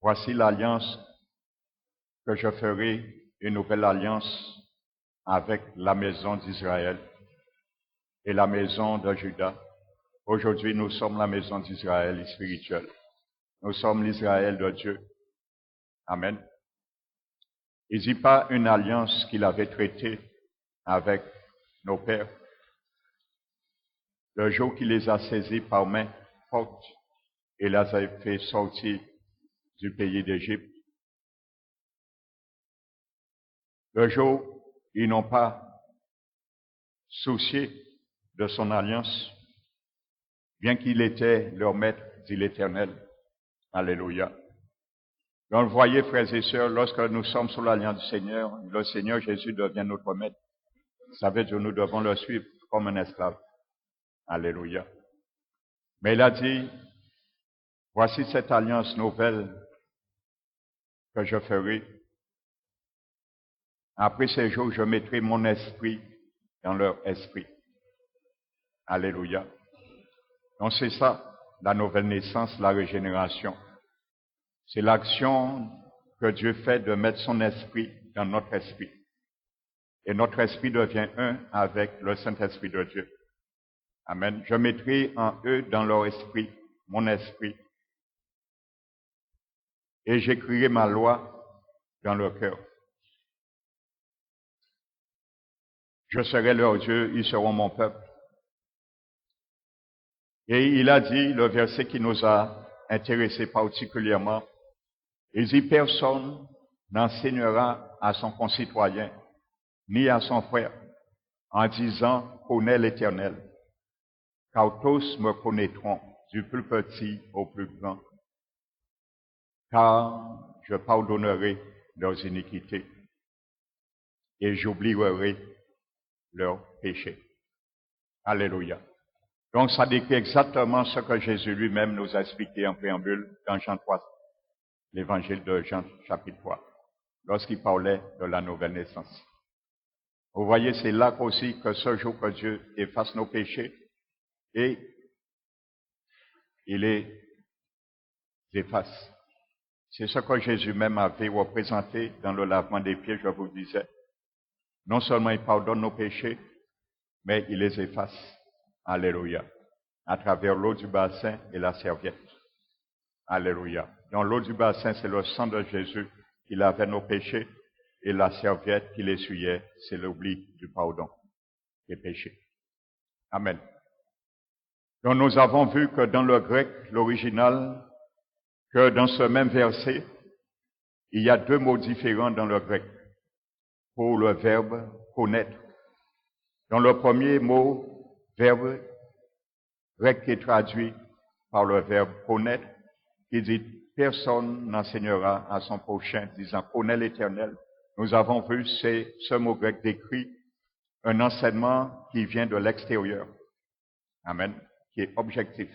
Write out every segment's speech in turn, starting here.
Voici l'alliance que je ferai, une nouvelle alliance avec la maison d'Israël et la maison de Juda. Aujourd'hui, nous sommes la maison d'Israël spirituelle. Nous sommes l'Israël de Dieu. Amen. Il n'y a pas une alliance qu'il avait traitée avec nos pères. Le jour qu'il les a saisis par main forte et les a fait sortir du pays d'Égypte. Le jour où ils n'ont pas soucié de son alliance, bien qu'il était leur maître, dit l'Éternel. Alléluia. Donc, voyez, frères et sœurs, lorsque nous sommes sous l'alliance du Seigneur, le Seigneur Jésus devient notre maître. Ça veut dire que nous devons le suivre comme un esclave. Alléluia. Mais il a dit, voici cette alliance nouvelle que je ferai. Après ces jours, je mettrai mon esprit dans leur esprit. Alléluia. Donc c'est ça, la nouvelle naissance, la régénération. C'est l'action que Dieu fait de mettre son esprit dans notre esprit. Et notre esprit devient un avec le Saint-Esprit de Dieu. Amen. Je mettrai en eux, dans leur esprit, mon esprit. Et j'écrirai ma loi dans leur cœur. Je serai leur Dieu, ils seront mon peuple. Et il a dit, le verset qui nous a intéressés particulièrement, il dit, personne n'enseignera à son concitoyen, ni à son frère, en disant, connais l'Éternel, car tous me connaîtront, du plus petit au plus grand, car je pardonnerai leurs iniquités et j'oublierai leurs péchés. Alléluia. Donc ça décrit exactement ce que Jésus lui-même nous a expliqué en préambule dans Jean 3, l'évangile de Jean chapitre 3, lorsqu'il parlait de la nouvelle naissance. Vous voyez, c'est là aussi que ce jour que Dieu efface nos péchés et il les efface. C'est ce que Jésus même avait représenté dans le lavement des pieds, je vous disais. Non seulement il pardonne nos péchés, mais il les efface. Alléluia. À travers l'eau du bassin et la serviette. Alléluia. Dans l'eau du bassin, c'est le sang de Jésus qui lavait nos péchés et la serviette qui l'essuyait, c'est l'oubli du pardon des péchés. Amen. Donc nous avons vu que dans le grec, l'original, que dans ce même verset, il y a deux mots différents dans le grec pour le verbe connaître. Dans le premier mot, verbe grec qui est traduit par le verbe connaître, qui dit personne n'enseignera à son prochain disant connais l'Éternel. Nous avons vu ce mot grec décrit un enseignement qui vient de l'extérieur. Amen. Qui est objectif.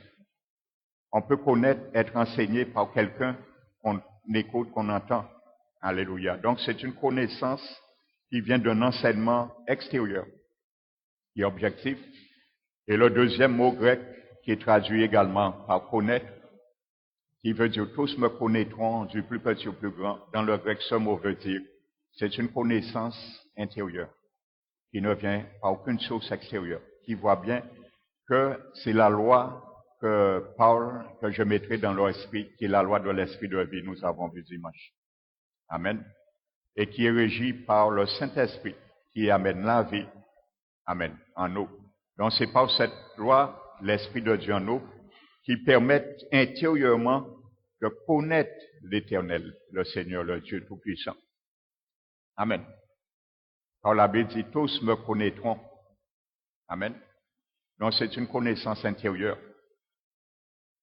On peut connaître, être enseigné par quelqu'un qu'on écoute, qu'on entend. Alléluia. Donc c'est une connaissance qui vient d'un enseignement extérieur, qui est objectif. Et le deuxième mot grec, qui est traduit également par connaître, qui veut dire tous me connaîtront du plus petit au plus grand. Dans le grec, ce mot veut dire c'est une connaissance intérieure qui ne vient par aucune source extérieure, qui voit bien que c'est la loi que Paul, que je mettrai dans leur esprit, qui est la loi de l'esprit de vie, nous avons vu dimanche. Amen. Et qui est régie par le Saint-Esprit, qui amène la vie, amen, en nous. Donc c'est par cette loi, l'Esprit de Dieu en nous, qui permet intérieurement de connaître l'Éternel, le Seigneur, le Dieu Tout-Puissant. Amen. Car la Bible dit, tous me connaîtront. Amen. Donc c'est une connaissance intérieure.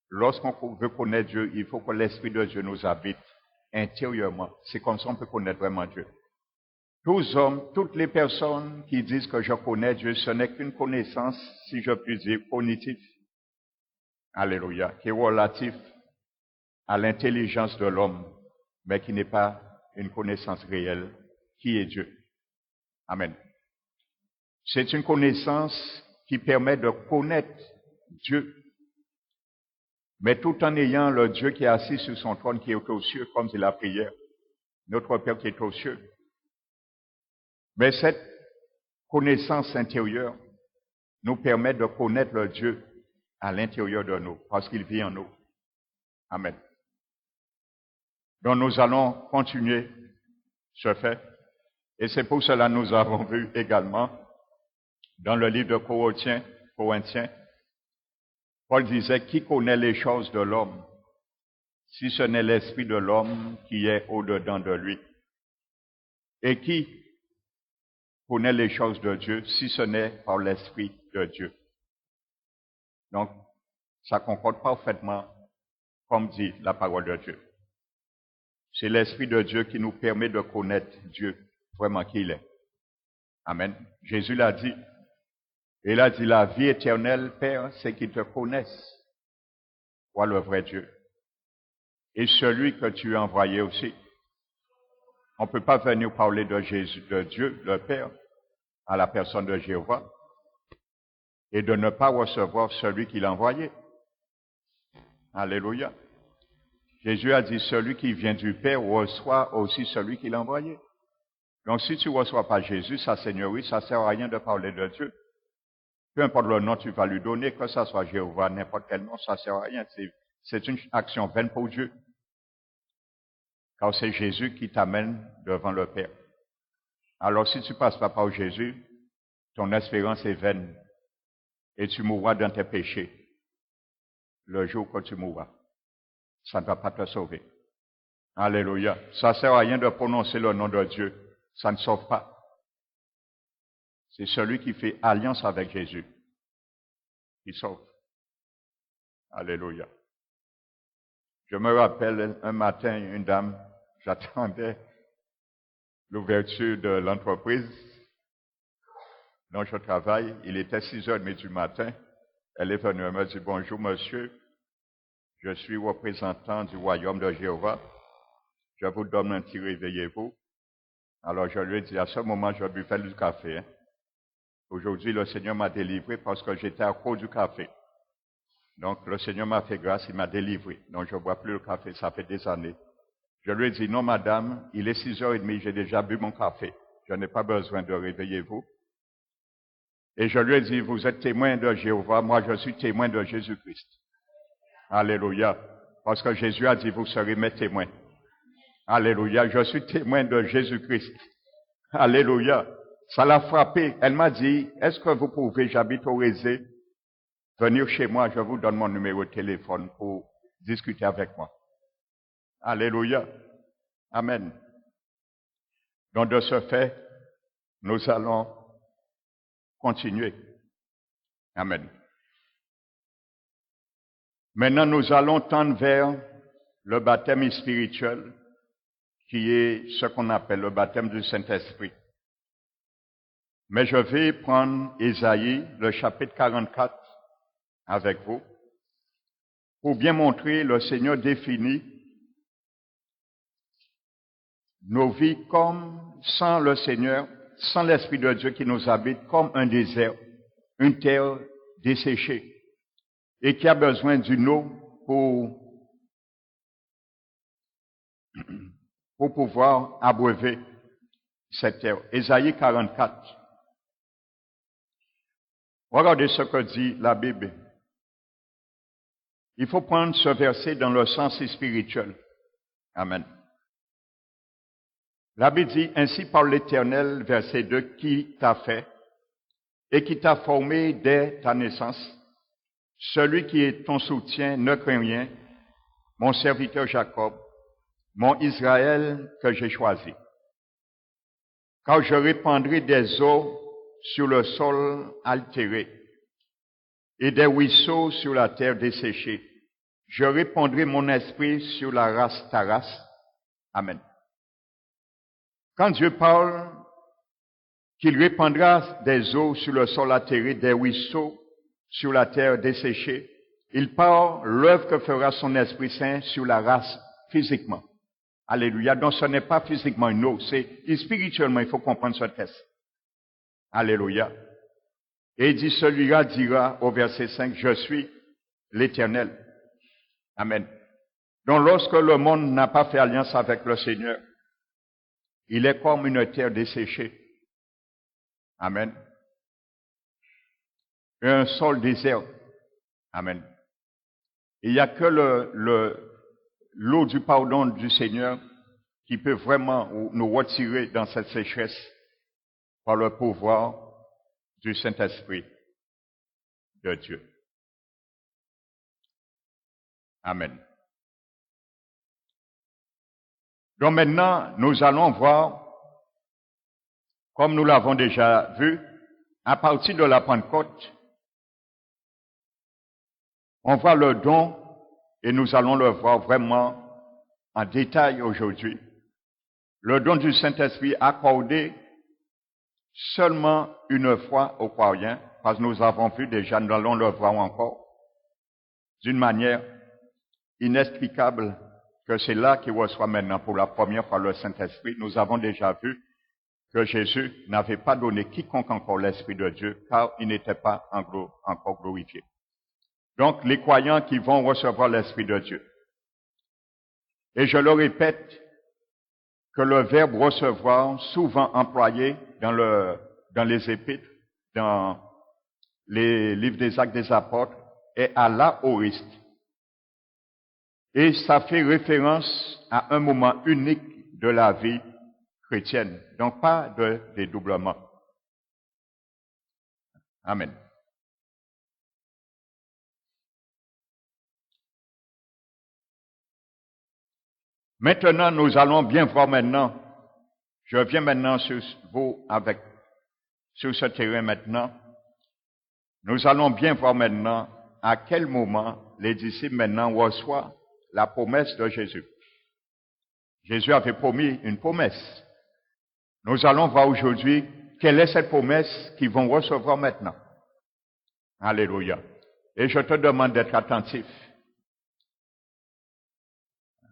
Lorsqu'on veut connaître Dieu, il faut que l'Esprit de Dieu nous habite intérieurement. C'est comme ça qu'on peut connaître vraiment Dieu. Tous hommes, toutes les personnes qui disent que je connais Dieu, ce n'est qu'une connaissance, si je puis dire, cognitive. Alléluia. Qui est relatif à l'intelligence de l'homme, mais qui n'est pas une connaissance réelle. Qui est Dieu? Amen. C'est une connaissance qui permet de connaître Dieu. mais tout en ayant le Dieu qui est assis sur son trône, qui est aux cieux, comme dit la prière, notre Père qui est aux cieux. Mais cette connaissance intérieure nous permet de connaître le Dieu à l'intérieur de nous, parce qu'il vit en nous. Amen. Donc nous allons continuer ce fait, et c'est pour cela que nous avons vu également dans le livre de Corinthiens, Paul disait, qui connaît les choses de l'homme, si ce n'est l'esprit de l'homme qui est au-dedans de lui? Et qui connaît les choses de Dieu, si ce n'est par l'esprit de Dieu? Donc, ça concorde parfaitement, comme dit la parole de Dieu. C'est l'esprit de Dieu qui nous permet de connaître Dieu, vraiment qui il est. Amen. Jésus l'a dit. Il a dit, la vie éternelle, Père, c'est qu'ils te connaissent, toi le vrai Dieu. Et celui que tu as envoyé aussi. On ne peut pas venir parler de Jésus, de Dieu, le Père, à la personne de Jéhovah, et de ne pas recevoir celui qui l'a envoyé. Alléluia. Jésus a dit, celui qui vient du Père reçoit aussi celui qui l'a envoyé. Donc si tu ne reçois pas Jésus, sa Seigneurie, ça ne sert à rien de parler de Dieu. Peu importe le nom que tu vas lui donner, que ce soit Jéhovah, n'importe quel nom, ça ne sert à rien. C'est une action vaine pour Dieu. Car c'est Jésus qui t'amène devant le Père. Alors si tu ne passes pas par Jésus, ton espérance est vaine. Et tu mourras dans tes péchés. Le jour que tu mourras. Ça ne va pas te sauver. Alléluia. Ça ne sert à rien de prononcer le nom de Dieu. Ça ne sauve pas. C'est celui qui fait alliance avec Jésus qui sauve. Alléluia. Je me rappelle un matin, une dame, j'attendais l'ouverture de l'entreprise dont je travaille. Il était 6h30 du matin. Elle est venue, elle me dit, bonjour monsieur, je suis représentant du royaume de Jéhovah. Je vous donne un petit réveillez-vous. Alors je lui ai dit, à ce moment, je buvais du café. Hein. Aujourd'hui, le Seigneur m'a délivré parce que j'étais à cause du café. Donc, le Seigneur m'a fait grâce, il m'a délivré. Donc, je ne bois plus le café, ça fait des années. Je lui ai dit, non, madame, il est 6h30, j'ai déjà bu mon café. Je n'ai pas besoin de réveiller-vous. Et je lui ai dit, vous êtes témoin de Jéhovah, moi je suis témoin de Jésus-Christ. Alléluia. Parce que Jésus a dit, vous serez mes témoins. Alléluia. Je suis témoin de Jésus-Christ. Alléluia. Ça l'a frappé. Elle m'a dit, est-ce que vous pouvez, j'habite au Rézé, venir chez moi, je vous donne mon numéro de téléphone pour discuter avec moi. Alléluia. Amen. Donc de ce fait, nous allons continuer. Amen. Maintenant, nous allons tendre vers le baptême spirituel, qui est ce qu'on appelle le baptême du Saint-Esprit. Mais je vais prendre Ésaïe, le chapitre 44, avec vous, pour bien montrer le Seigneur définit nos vies comme sans le Seigneur, sans l'Esprit de Dieu qui nous habite, comme un désert, une terre desséchée, et qui a besoin d'une eau pour pouvoir abreuver cette terre. Ésaïe 44. Regardez ce que dit la Bible. Il faut prendre ce verset dans le sens spirituel. Amen. La Bible dit, ainsi parle l'Éternel, verset 2, qui t'a fait et qui t'a formé dès ta naissance. Celui qui est ton soutien ne craint rien, mon serviteur Jacob, mon Israël que j'ai choisi. Car je répandrai des eaux sur le sol altéré et des ruisseaux sur la terre desséchée. Je répandrai mon esprit sur la race ta race. Amen. Quand Dieu parle qu'il répandra des eaux sur le sol altéré, des ruisseaux sur la terre desséchée, il parle l'œuvre que fera son Esprit Saint sur la race physiquement. Alléluia. Donc ce n'est pas physiquement une eau, c'est spirituellement, il faut comprendre ce texte. Alléluia. Et il dit, celui-là dira au verset 5, je suis l'Éternel. Amen. Donc lorsque le monde n'a pas fait alliance avec le Seigneur, il est comme une terre desséchée. Amen. Un sol désert. Amen. Il n'y a que l'eau du pardon du Seigneur qui peut vraiment nous retirer dans cette sécheresse par le pouvoir du Saint-Esprit de Dieu. Amen. Donc maintenant, nous allons voir, comme nous l'avons déjà vu, à partir de la Pentecôte, on voit le don et nous allons le voir vraiment en détail aujourd'hui. Le don du Saint-Esprit accordé seulement une fois aux croyants, parce que nous avons vu déjà, nous allons le voir encore, d'une manière inexplicable, que c'est là qu'il reçoit maintenant pour la première fois le Saint-Esprit. Nous avons déjà vu que Jésus n'avait pas donné quiconque encore l'Esprit de Dieu, car il n'était pas encore glorifié. Donc, les croyants qui vont recevoir l'Esprit de Dieu. Et je le répète, que le verbe recevoir, souvent employé dans les épîtres, dans les livres des Actes des Apôtres, est à l'aoriste. Et ça fait référence à un moment unique de la vie chrétienne. Donc pas de dédoublement. Amen. Maintenant, nous allons bien voir maintenant. Je viens maintenant sur ce terrain maintenant. Nous allons bien voir maintenant à quel moment les disciples maintenant reçoivent la promesse de Jésus. Jésus avait promis une promesse. Nous allons voir aujourd'hui quelle est cette promesse qu'ils vont recevoir maintenant. Alléluia. Et je te demande d'être attentif.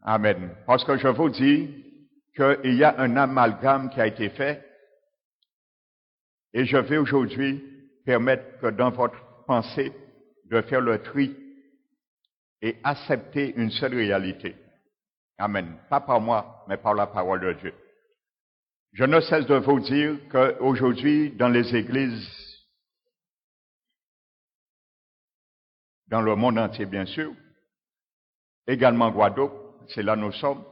Amen. Parce que je vous dis qu'il y a un amalgame qui a été fait et je vais aujourd'hui permettre que dans votre pensée de faire le tri et accepter une seule réalité. Amen. Pas par moi, mais par la parole de Dieu. Je ne cesse de vous dire qu'aujourd'hui, dans les églises, dans le monde entier bien sûr, également Guadeloupe, c'est là où nous sommes,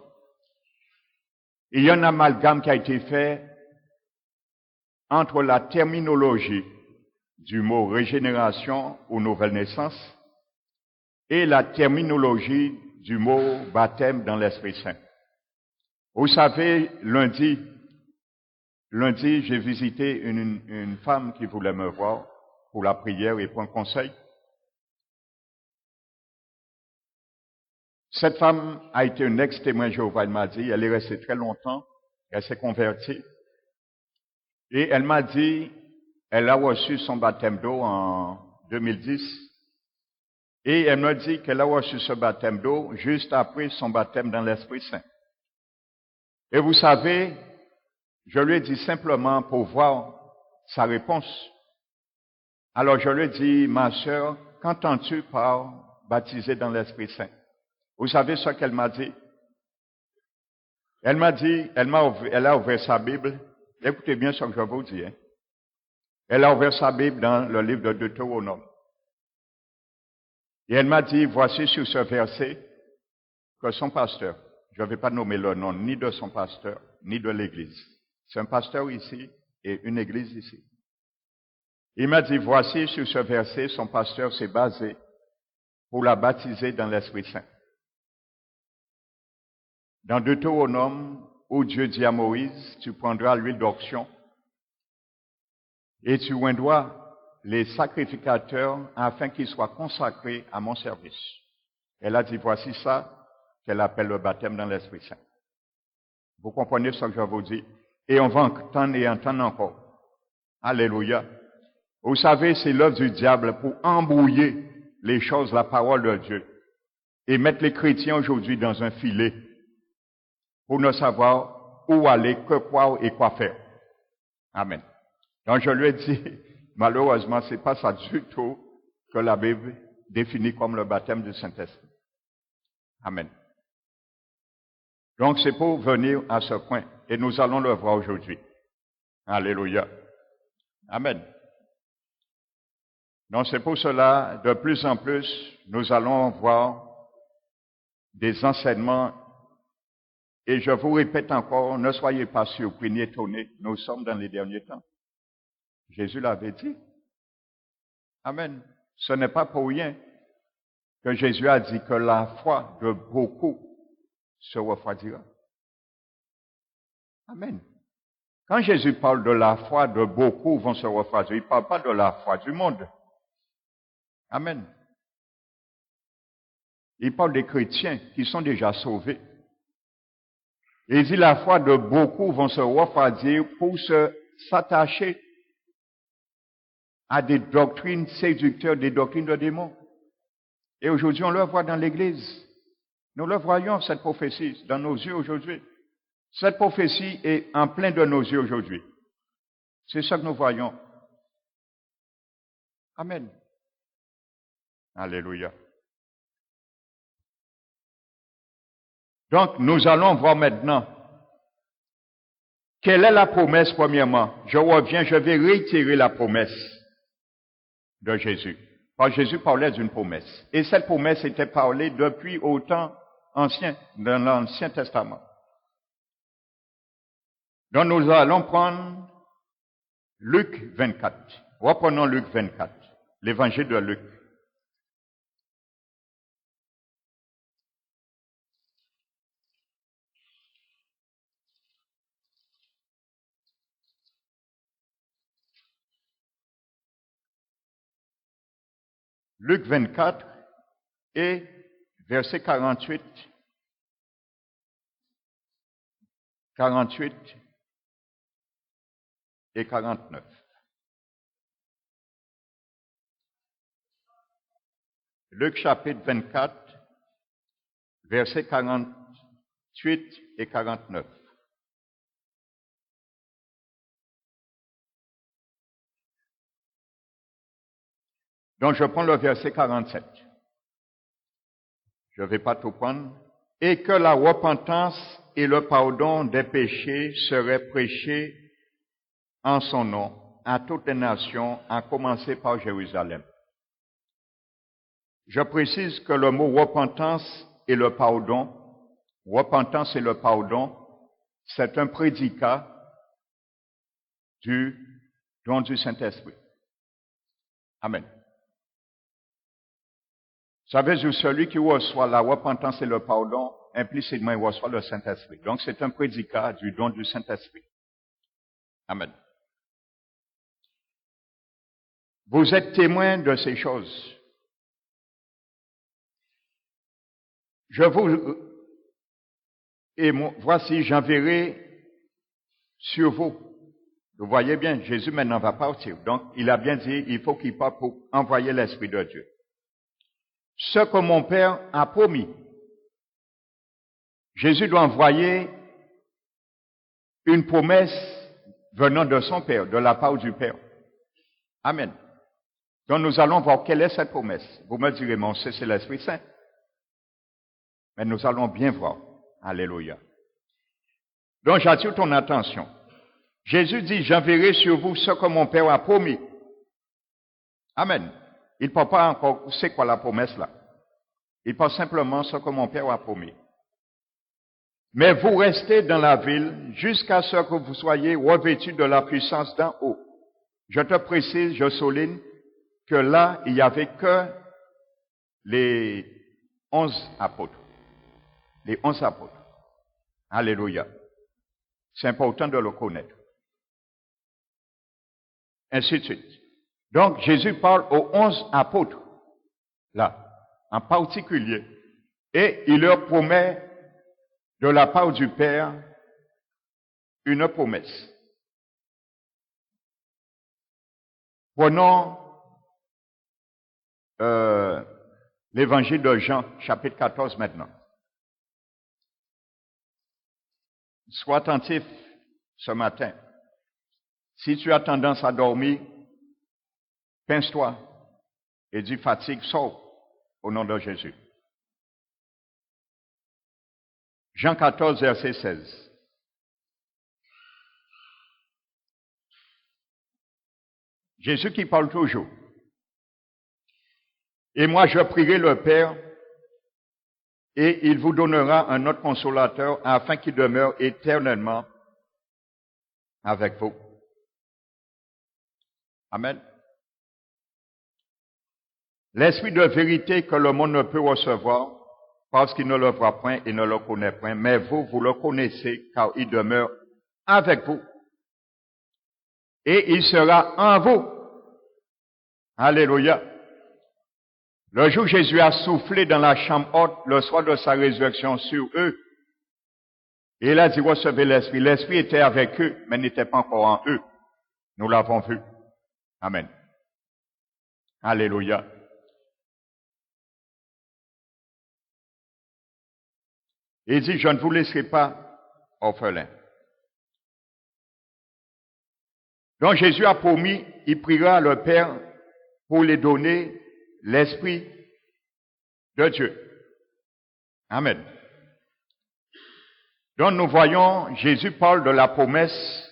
il y a un amalgame qui a été fait entre la terminologie du mot régénération ou nouvelle naissance et la terminologie du mot baptême dans l'Esprit Saint. Vous savez, lundi, j'ai visité une femme qui voulait me voir pour la prière et pour un conseil. Cette femme a été un ex-témoin Jéhovah, elle m'a dit, elle est restée très longtemps, elle s'est convertie. Et elle m'a dit, elle a reçu son baptême d'eau en 2010. Et elle m'a dit qu'elle a reçu ce baptême d'eau juste après son baptême dans l'Esprit Saint. Et vous savez, je lui ai dit simplement pour voir sa réponse. Alors je lui ai dit, ma sœur, qu'entends-tu par baptiser dans l'Esprit Saint? Vous savez ce qu'elle m'a dit? Elle m'a dit, elle a ouvert sa Bible. Écoutez bien ce que je vous dis. Hein. Elle a ouvert sa Bible dans le livre de Deutéronome. Et elle m'a dit, voici sur ce verset que son pasteur, je ne vais pas nommer le nom ni de son pasteur, ni de l'église. C'est un pasteur ici et une église ici. Il m'a dit, voici sur ce verset, son pasteur s'est basé pour la baptiser dans l'Esprit Saint. Dans Deutéronome, où Dieu dit à Moïse, tu prendras l'huile d'onction et tu oindras les sacrificateurs afin qu'ils soient consacrés à mon service. Elle a dit, voici ça qu'elle appelle le baptême dans l'Esprit Saint. Vous comprenez ce que je vous dis? Et on va entendre et entendre encore. Alléluia. Vous savez, c'est l'œuvre du diable pour embrouiller les choses, la parole de Dieu, et mettre les chrétiens aujourd'hui dans un filet pour ne savoir où aller, que croire et quoi faire. Amen. Donc je lui ai dit, malheureusement, c'est pas ça du tout que la Bible définit comme le baptême du Saint-Esprit. Amen. Donc, c'est pour venir à ce point. Et nous allons le voir aujourd'hui. Alléluia. Amen. Donc, c'est pour cela, de plus en plus, nous allons voir des enseignements. Et je vous répète encore, ne soyez pas surpris ni étonnés. Nous sommes dans les derniers temps. Jésus l'avait dit. Amen. Ce n'est pas pour rien que Jésus a dit que la foi de beaucoup se refroidira. Amen. Quand Jésus parle de la foi de beaucoup vont se refroidir, il ne parle pas de la foi du monde. Amen. Il parle des chrétiens qui sont déjà sauvés. Et il dit la foi de beaucoup vont se refroidir pour s'attacher à des doctrines séducteurs, des doctrines de démons. Et aujourd'hui, on le voit dans l'Église. Nous le voyons, cette prophétie, dans nos yeux aujourd'hui. Cette prophétie est en plein de nos yeux aujourd'hui. C'est ça que nous voyons. Amen. Alléluia. Donc, nous allons voir maintenant quelle est la promesse, premièrement. Je reviens, je vais réitérer la promesse de Jésus. Parce que Jésus parlait d'une promesse. Et cette promesse était parlée depuis au temps ancien, dans l'Ancien Testament. Donc nous allons prendre Luc 24. Reprenons Luc 24, l'évangile de Luc. Luc 24 et verset 48 et 49. Luc chapitre 24, versets 48 et 49. Donc je prends le verset 47. Je ne vais pas tout prendre. Et que la repentance et le pardon des péchés seraient prêchés en son nom à toutes les nations, à commencer par Jérusalem. Je précise que le mot repentance et le pardon, c'est un prédicat du don du Saint-Esprit. Amen. Ça veut dire celui qui reçoit la repentance et le pardon, implicitement, il reçoit le Saint-Esprit. Donc, c'est un prédicat du don du Saint-Esprit. Amen. Vous êtes témoins de ces choses. Voici, j'enverrai sur vous. Vous voyez bien, Jésus maintenant va partir. Donc, il a bien dit, il faut qu'il parte pour envoyer l'Esprit de Dieu. Ce que mon Père a promis. Jésus doit envoyer une promesse venant de son Père, de la part du Père. Amen. Donc nous allons voir quelle est cette promesse. Vous me direz, mon c'est l'Esprit Saint. Mais nous allons bien voir. Alléluia. Donc j'attire ton attention. Jésus dit, j'enverrai sur vous ce que mon Père a promis. Amen. Il ne parle pas encore, c'est quoi la promesse là? Il parle simplement ce que mon Père a promis. Mais vous restez dans la ville jusqu'à ce que vous soyez revêtus de la puissance d'en haut. Je te précise, je souligne que là, il n'y avait que les 11 apôtres. Les 11 apôtres. Alléluia. C'est important de le connaître. Ainsi de suite. Donc, Jésus parle aux 11 apôtres, là, en particulier, et il leur promet de la part du Père une promesse. Prenons l'évangile de Jean, chapitre 14 maintenant. Sois attentif ce matin. Si tu as tendance à dormir, pince-toi et dis fatigue, sors au nom de Jésus. Jean 14, verset 16. Jésus qui parle toujours. Et moi, je prierai le Père, et il vous donnera un autre consolateur afin qu'il demeure éternellement avec vous. Amen. L'esprit de vérité que le monde ne peut recevoir parce qu'il ne le voit point et ne le connaît point, mais vous, vous le connaissez car il demeure avec vous. Et il sera en vous. Alléluia. Le jour où Jésus a soufflé dans la chambre haute, le soir de sa résurrection sur eux, et il a dit, recevez l'Esprit. L'Esprit était avec eux, mais n'était pas encore en eux. Nous l'avons vu. Amen. Alléluia. Il dit, je ne vous laisserai pas orphelins. Donc Jésus a promis, il priera le Père pour les donner l'Esprit de Dieu. Amen. Donc nous voyons, Jésus parle de la promesse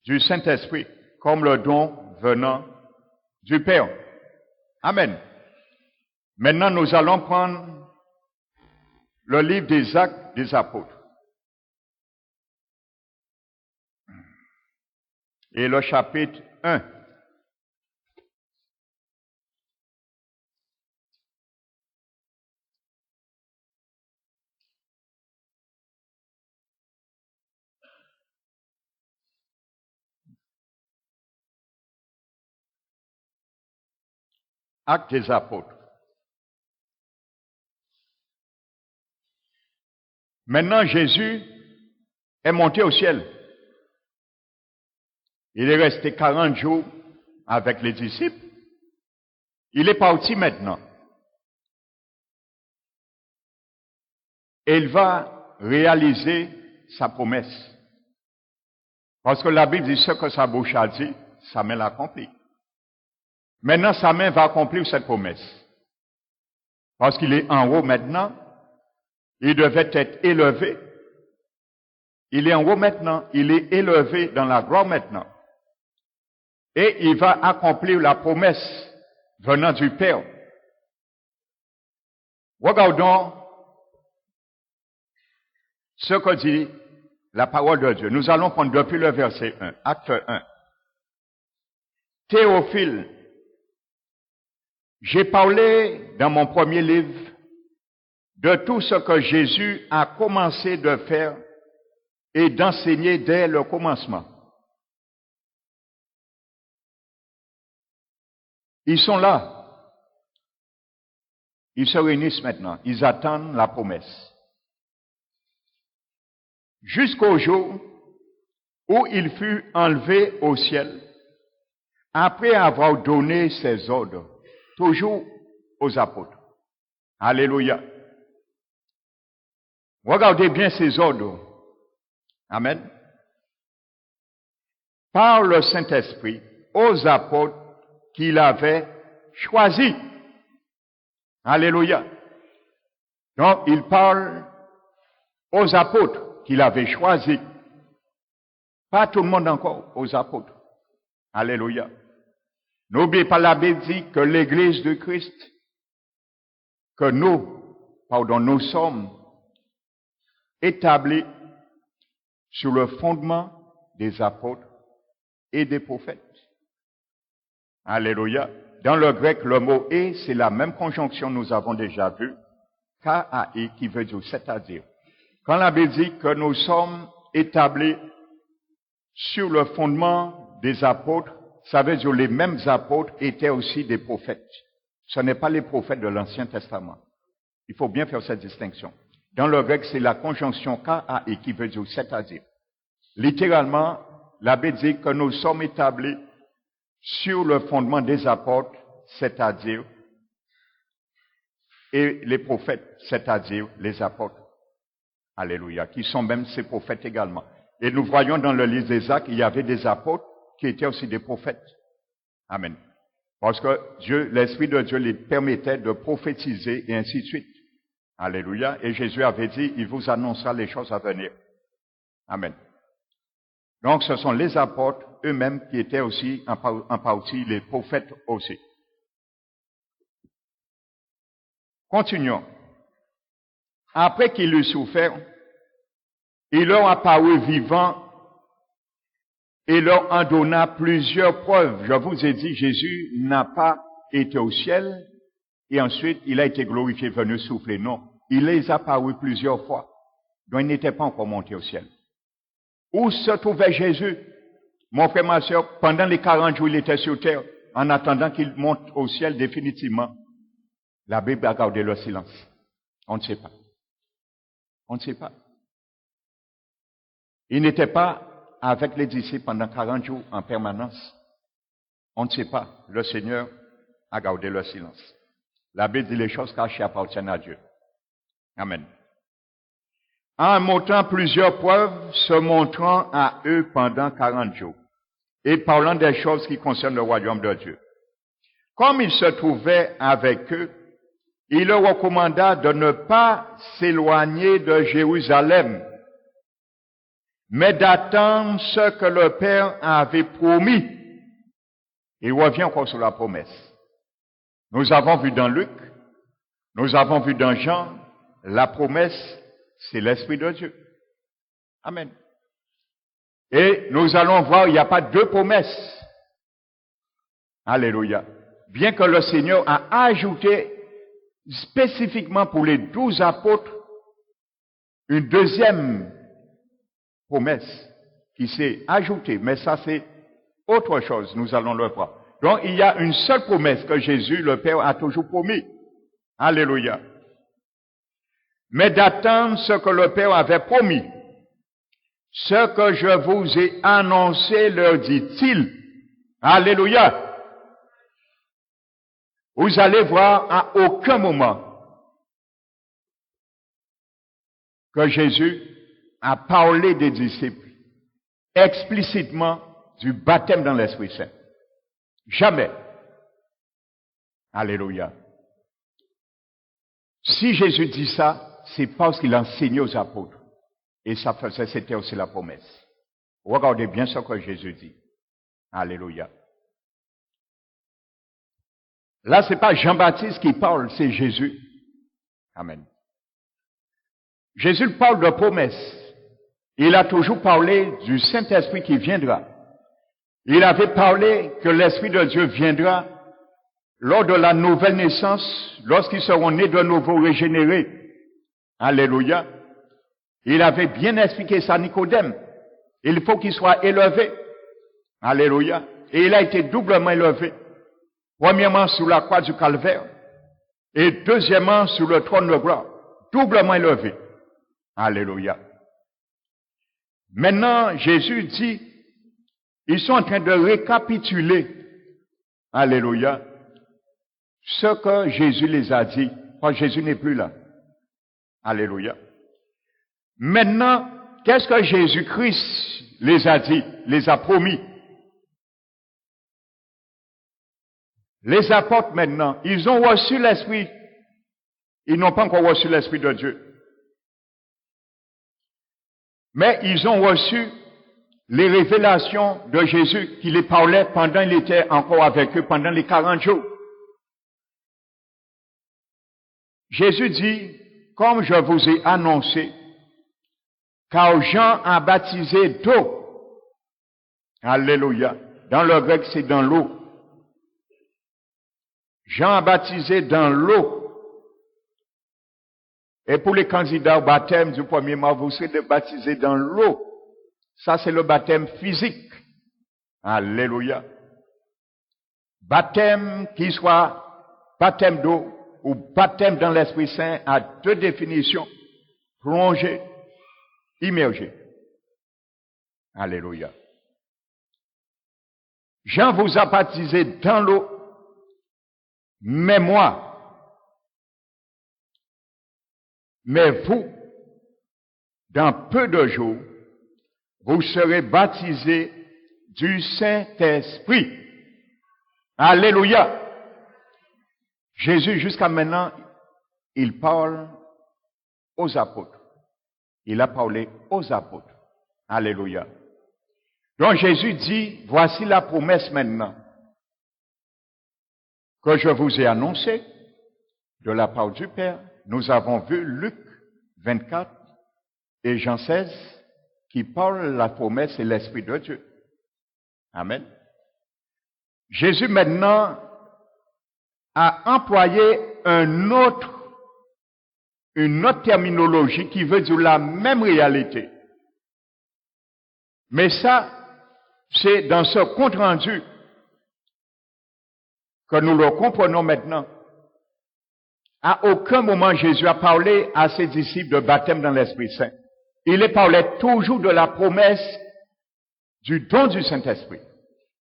du Saint-Esprit comme le don venant du Père. Amen. Maintenant, nous allons prendre le livre des Actes des Apôtres. Et le chapitre 1. Actes des Apôtres. Maintenant, Jésus est monté au ciel. Il est resté 40 jours avec les disciples. Il est parti maintenant. Et il va réaliser sa promesse. Parce que la Bible dit ce que sa bouche a dit, sa main l'accomplit. Maintenant, sa main va accomplir cette promesse. Parce qu'il est en haut maintenant. Il devait être élevé. Il est en haut maintenant. Il est élevé dans la gloire maintenant. Et il va accomplir la promesse venant du Père. Regardons ce que dit la parole de Dieu. Nous allons prendre depuis le verset 1, acte 1. Théophile, j'ai parlé dans mon premier livre de tout ce que Jésus a commencé de faire et d'enseigner dès le commencement. Ils sont là. Ils se réunissent maintenant. Ils attendent la promesse. Jusqu'au jour où il fut enlevé au ciel, après avoir donné ses ordres, toujours aux apôtres. Alléluia. Regardez bien ces ordres. Amen. Par le Saint-Esprit, aux apôtres qu'il avait choisis. Alléluia. Donc, il parle aux apôtres qu'il avait choisis. Pas tout le monde encore, aux apôtres. Alléluia. N'oubliez pas, la Bible dit que l'Église de Christ, que nous sommes établis sur le fondement des apôtres et des prophètes. Alléluia. Dans le grec, le mot « et », c'est la même conjonction nous avons déjà vue, K-A-I, qui veut dire « c'est-à-dire ». Quand la Bible dit que nous sommes établis sur le fondement des apôtres, ça veut dire que les mêmes apôtres étaient aussi des prophètes. Ce n'est pas les prophètes de l'Ancien Testament. Il faut bien faire cette distinction. Dans le grec, c'est la conjonction K-A-I qui veut dire « c'est-à-dire ». Littéralement, la Bible dit que nous sommes établis sur le fondement des apôtres, c'est-à-dire, et les prophètes, c'est-à-dire les apôtres. Alléluia, qui sont même ces prophètes également. Et nous voyons dans le livre des Actes, il y avait des apôtres qui étaient aussi des prophètes. Amen. Parce que Dieu, l'Esprit de Dieu les permettait de prophétiser et ainsi de suite. Alléluia. Et Jésus avait dit, il vous annoncera les choses à venir. Amen. Donc, ce sont les apôtres eux-mêmes qui étaient aussi en partie les prophètes aussi. Continuons. Après qu'il eut souffert, il leur apparut vivant et leur en donna plusieurs preuves. Je vous ai dit, Jésus n'a pas été au ciel et ensuite il a été glorifié, venu souffler. Non, il les a apparus plusieurs fois. Donc il n'était pas encore monté au ciel. Où se trouvait Jésus? Mon frère, ma soeur, pendant les 40 jours, il était sur terre, en attendant qu'il monte au ciel définitivement. La Bible a gardé le silence. On ne sait pas. On ne sait pas. Il n'était pas avec les disciples pendant 40 jours en permanence. On ne sait pas. Le Seigneur a gardé le silence. La Bible dit les choses cachées appartiennent à Dieu. Amen. En montrant plusieurs preuves, se montrant à eux pendant 40 jours, et parlant des choses qui concernent le royaume de Dieu. Comme il se trouvait avec eux, il leur recommanda de ne pas s'éloigner de Jérusalem, mais d'attendre ce que le Père avait promis. Il revient encore sur la promesse. Nous avons vu dans Luc, nous avons vu dans Jean, la promesse, c'est l'Esprit de Dieu. Amen. Et nous allons voir, il n'y a pas deux promesses. Alléluia. Bien que le Seigneur a ajouté spécifiquement pour les 12 apôtres une deuxième promesse qui s'est ajoutée, mais ça c'est autre chose, nous allons le voir. Donc il y a une seule promesse que Jésus, le Père, a toujours promis. Alléluia. Mais d'attendre ce que le Père avait promis. Ce que je vous ai annoncé, leur dit-il. Alléluia. Vous allez voir à aucun moment que Jésus a parlé des disciples explicitement du baptême dans l'Esprit Saint. Jamais. Alléluia. Si Jésus dit ça, c'est parce qu'il enseignait aux apôtres. Et ça faisait, c'était aussi la promesse. Regardez bien ce que Jésus dit. Alléluia. Là, c'est pas Jean-Baptiste qui parle, c'est Jésus. Amen. Jésus parle de promesse. Il a toujours parlé du Saint-Esprit qui viendra. Il avait parlé que l'Esprit de Dieu viendra lors de la nouvelle naissance, lorsqu'ils seront nés de nouveau régénérés. Alléluia. Il avait bien expliqué ça à Nicodème. Il faut qu'il soit élevé. Alléluia. Et il a été doublement élevé. Premièrement, sur la croix du calvaire. Et deuxièmement, sur le trône de gloire. Doublement élevé. Alléluia. Maintenant, Jésus dit, ils sont en train de récapituler. Alléluia. Ce que Jésus les a dit. Parce que Jésus n'est plus là. Alléluia. Maintenant, qu'est-ce que Jésus-Christ les a dit, les a promis? Les apôtres maintenant, ils ont reçu l'Esprit. Ils n'ont pas encore reçu l'Esprit de Dieu. Mais ils ont reçu les révélations de Jésus qui les parlait pendant qu'il était encore avec eux, pendant les 40 jours. Jésus dit, comme je vous ai annoncé, car Jean a baptisé d'eau. Alléluia. Dans le grec, c'est dans l'eau. Jean a baptisé dans l'eau. Et pour les candidats au baptême du premier mois, vous serez baptisés dans l'eau. Ça, c'est le baptême physique. Alléluia. Baptême qui soit baptême d'eau ou baptême dans l'Esprit Saint a deux définitions. Plongé, immergé. Alléluia. Jean vous a baptisé dans l'eau, mais vous, dans peu de jours, vous serez baptisés du Saint-Esprit. Alléluia. Jésus, jusqu'à maintenant, il parle aux apôtres. Il a parlé aux apôtres. Alléluia. Donc Jésus dit, voici la promesse maintenant que je vous ai annoncée de la part du Père. Nous avons vu Luc 24 et Jean 16 qui parlent de la promesse et l'Esprit de Dieu. Amen. Jésus maintenant a employé une autre terminologie qui veut dire la même réalité. Mais ça, c'est dans ce compte-rendu que nous le comprenons maintenant. À aucun moment Jésus a parlé à ses disciples de baptême dans l'Esprit Saint. Il parlait toujours de la promesse du don du Saint-Esprit.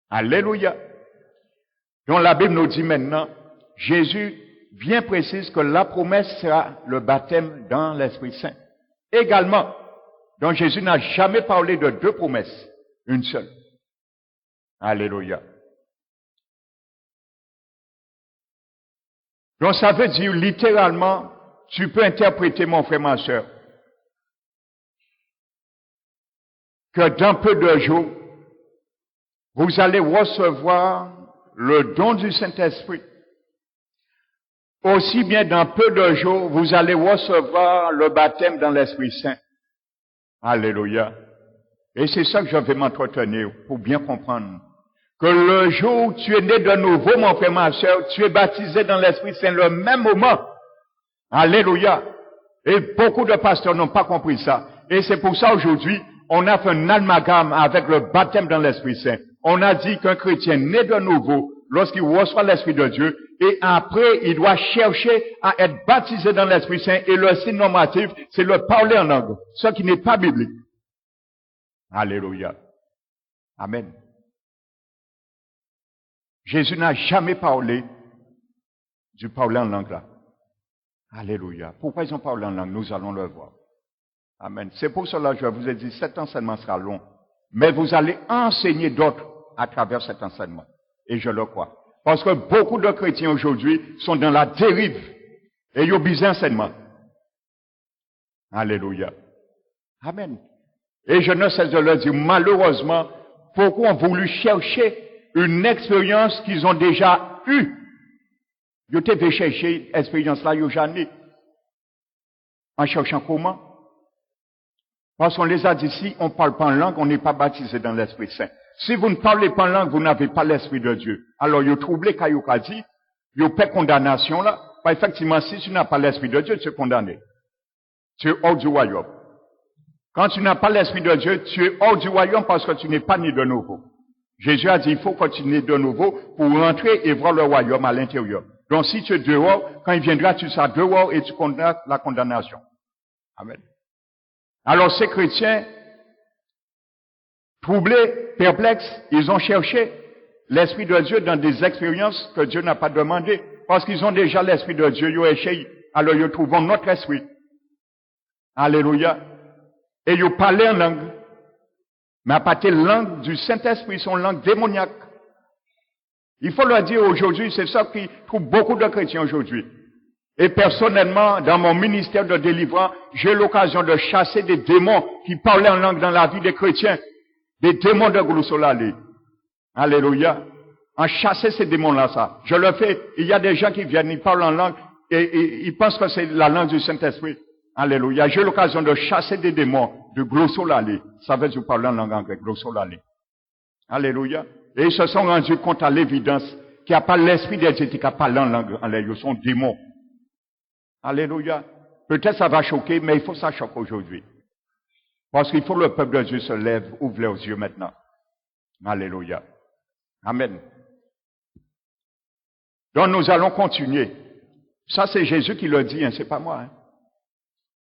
Alléluia. Donc la Bible nous dit maintenant, Jésus bien précise que la promesse sera le baptême dans l'Esprit Saint. Également, donc Jésus n'a jamais parlé de deux promesses, une seule. Alléluia. Donc ça veut dire littéralement, tu peux interpréter mon frère, ma soeur, que dans peu de jours, vous allez recevoir le don du Saint-Esprit. Aussi bien dans peu de jours, vous allez recevoir le baptême dans l'Esprit Saint. Alléluia. Et c'est ça que je vais m'entretenir pour bien comprendre. Que le jour où tu es né de nouveau, mon frère, ma soeur, tu es baptisé dans l'Esprit Saint le même moment. Alléluia. Et beaucoup de pasteurs n'ont pas compris ça. Et c'est pour ça aujourd'hui, on a fait un amalgame avec le baptême dans l'Esprit Saint. On a dit qu'un chrétien né de nouveau, lorsqu'il reçoit l'Esprit de Dieu, et après, il doit chercher à être baptisé dans l'Esprit Saint, et le signe normatif, c'est le parler en langue, ce qui n'est pas biblique. Alléluia. Amen. Jésus n'a jamais parlé du parler en langue là. Alléluia. Pourquoi ils ont parlé en langue? Nous allons le voir. Amen. C'est pour cela que je vous ai dit, cet enseignement sera long. Mais vous allez enseigner d'autres à travers cet enseignement. Et je le crois. Parce que beaucoup de chrétiens aujourd'hui sont dans la dérive. Et ils ont besoin d'enseignement. Alléluia. Amen. Et je ne cesse de le dire, malheureusement, beaucoup ont voulu chercher une expérience qu'ils ont déjà eue. Ils ont chercher l'expérience là, ils n'ont jamais. En cherchant comment? Parce qu'on les a dit, si on ne parle pas en langue, on n'est pas baptisé dans l'Esprit Saint. Si vous ne parlez pas en langue, vous n'avez pas l'Esprit de Dieu. Alors, ils ont troublé quand ils ont dit, ils ont fait condamnation là. Effectivement, si tu n'as pas l'Esprit de Dieu, tu es condamné. Tu es hors du royaume. Quand tu n'as pas l'Esprit de Dieu, tu es hors du royaume parce que tu n'es pas né de nouveau. Jésus a dit, il faut que tu nais de nouveau pour rentrer et voir le royaume à l'intérieur. Donc, si tu es dehors, quand il viendra, tu seras dehors et tu connaîtras la condamnation. Amen. Alors, ces chrétiens, troublés, perplexes, ils ont cherché l'Esprit de Dieu dans des expériences que Dieu n'a pas demandées. Parce qu'ils ont déjà l'Esprit de Dieu, ils ont essayé. Alors, ils trouvent notre esprit. Alléluia. Et ils parlent en langue. Mais à partir de la langue du Saint-Esprit, son langue démoniaque. Il faut le dire aujourd'hui, c'est ça qui trouve beaucoup de chrétiens aujourd'hui. Et personnellement, dans mon ministère de délivrance, j'ai l'occasion de chasser des démons qui parlaient en langue dans la vie des chrétiens. Des démons de glossolale. Alléluia. En chasser ces démons-là, ça. Je le fais. Il y a des gens qui viennent, ils parlent en langue et ils pensent que c'est la langue du Saint-Esprit. Alléluia. J'ai l'occasion de chasser des démons de glossolale. Ça veut dire parler en langue en grec, glossolale. Alléluia. Et ils se sont rendus compte à l'évidence qu'il n'y a pas l'esprit des Dieu qui parle en langue. Ils sont démons. Alléluia. Peut-être ça va choquer, mais il faut que ça choque aujourd'hui. Parce qu'il faut que le peuple de Dieu se lève, ouvre leurs yeux maintenant. Alléluia. Amen. Donc nous allons continuer. Ça c'est Jésus qui le dit, hein, c'est pas moi. Hein.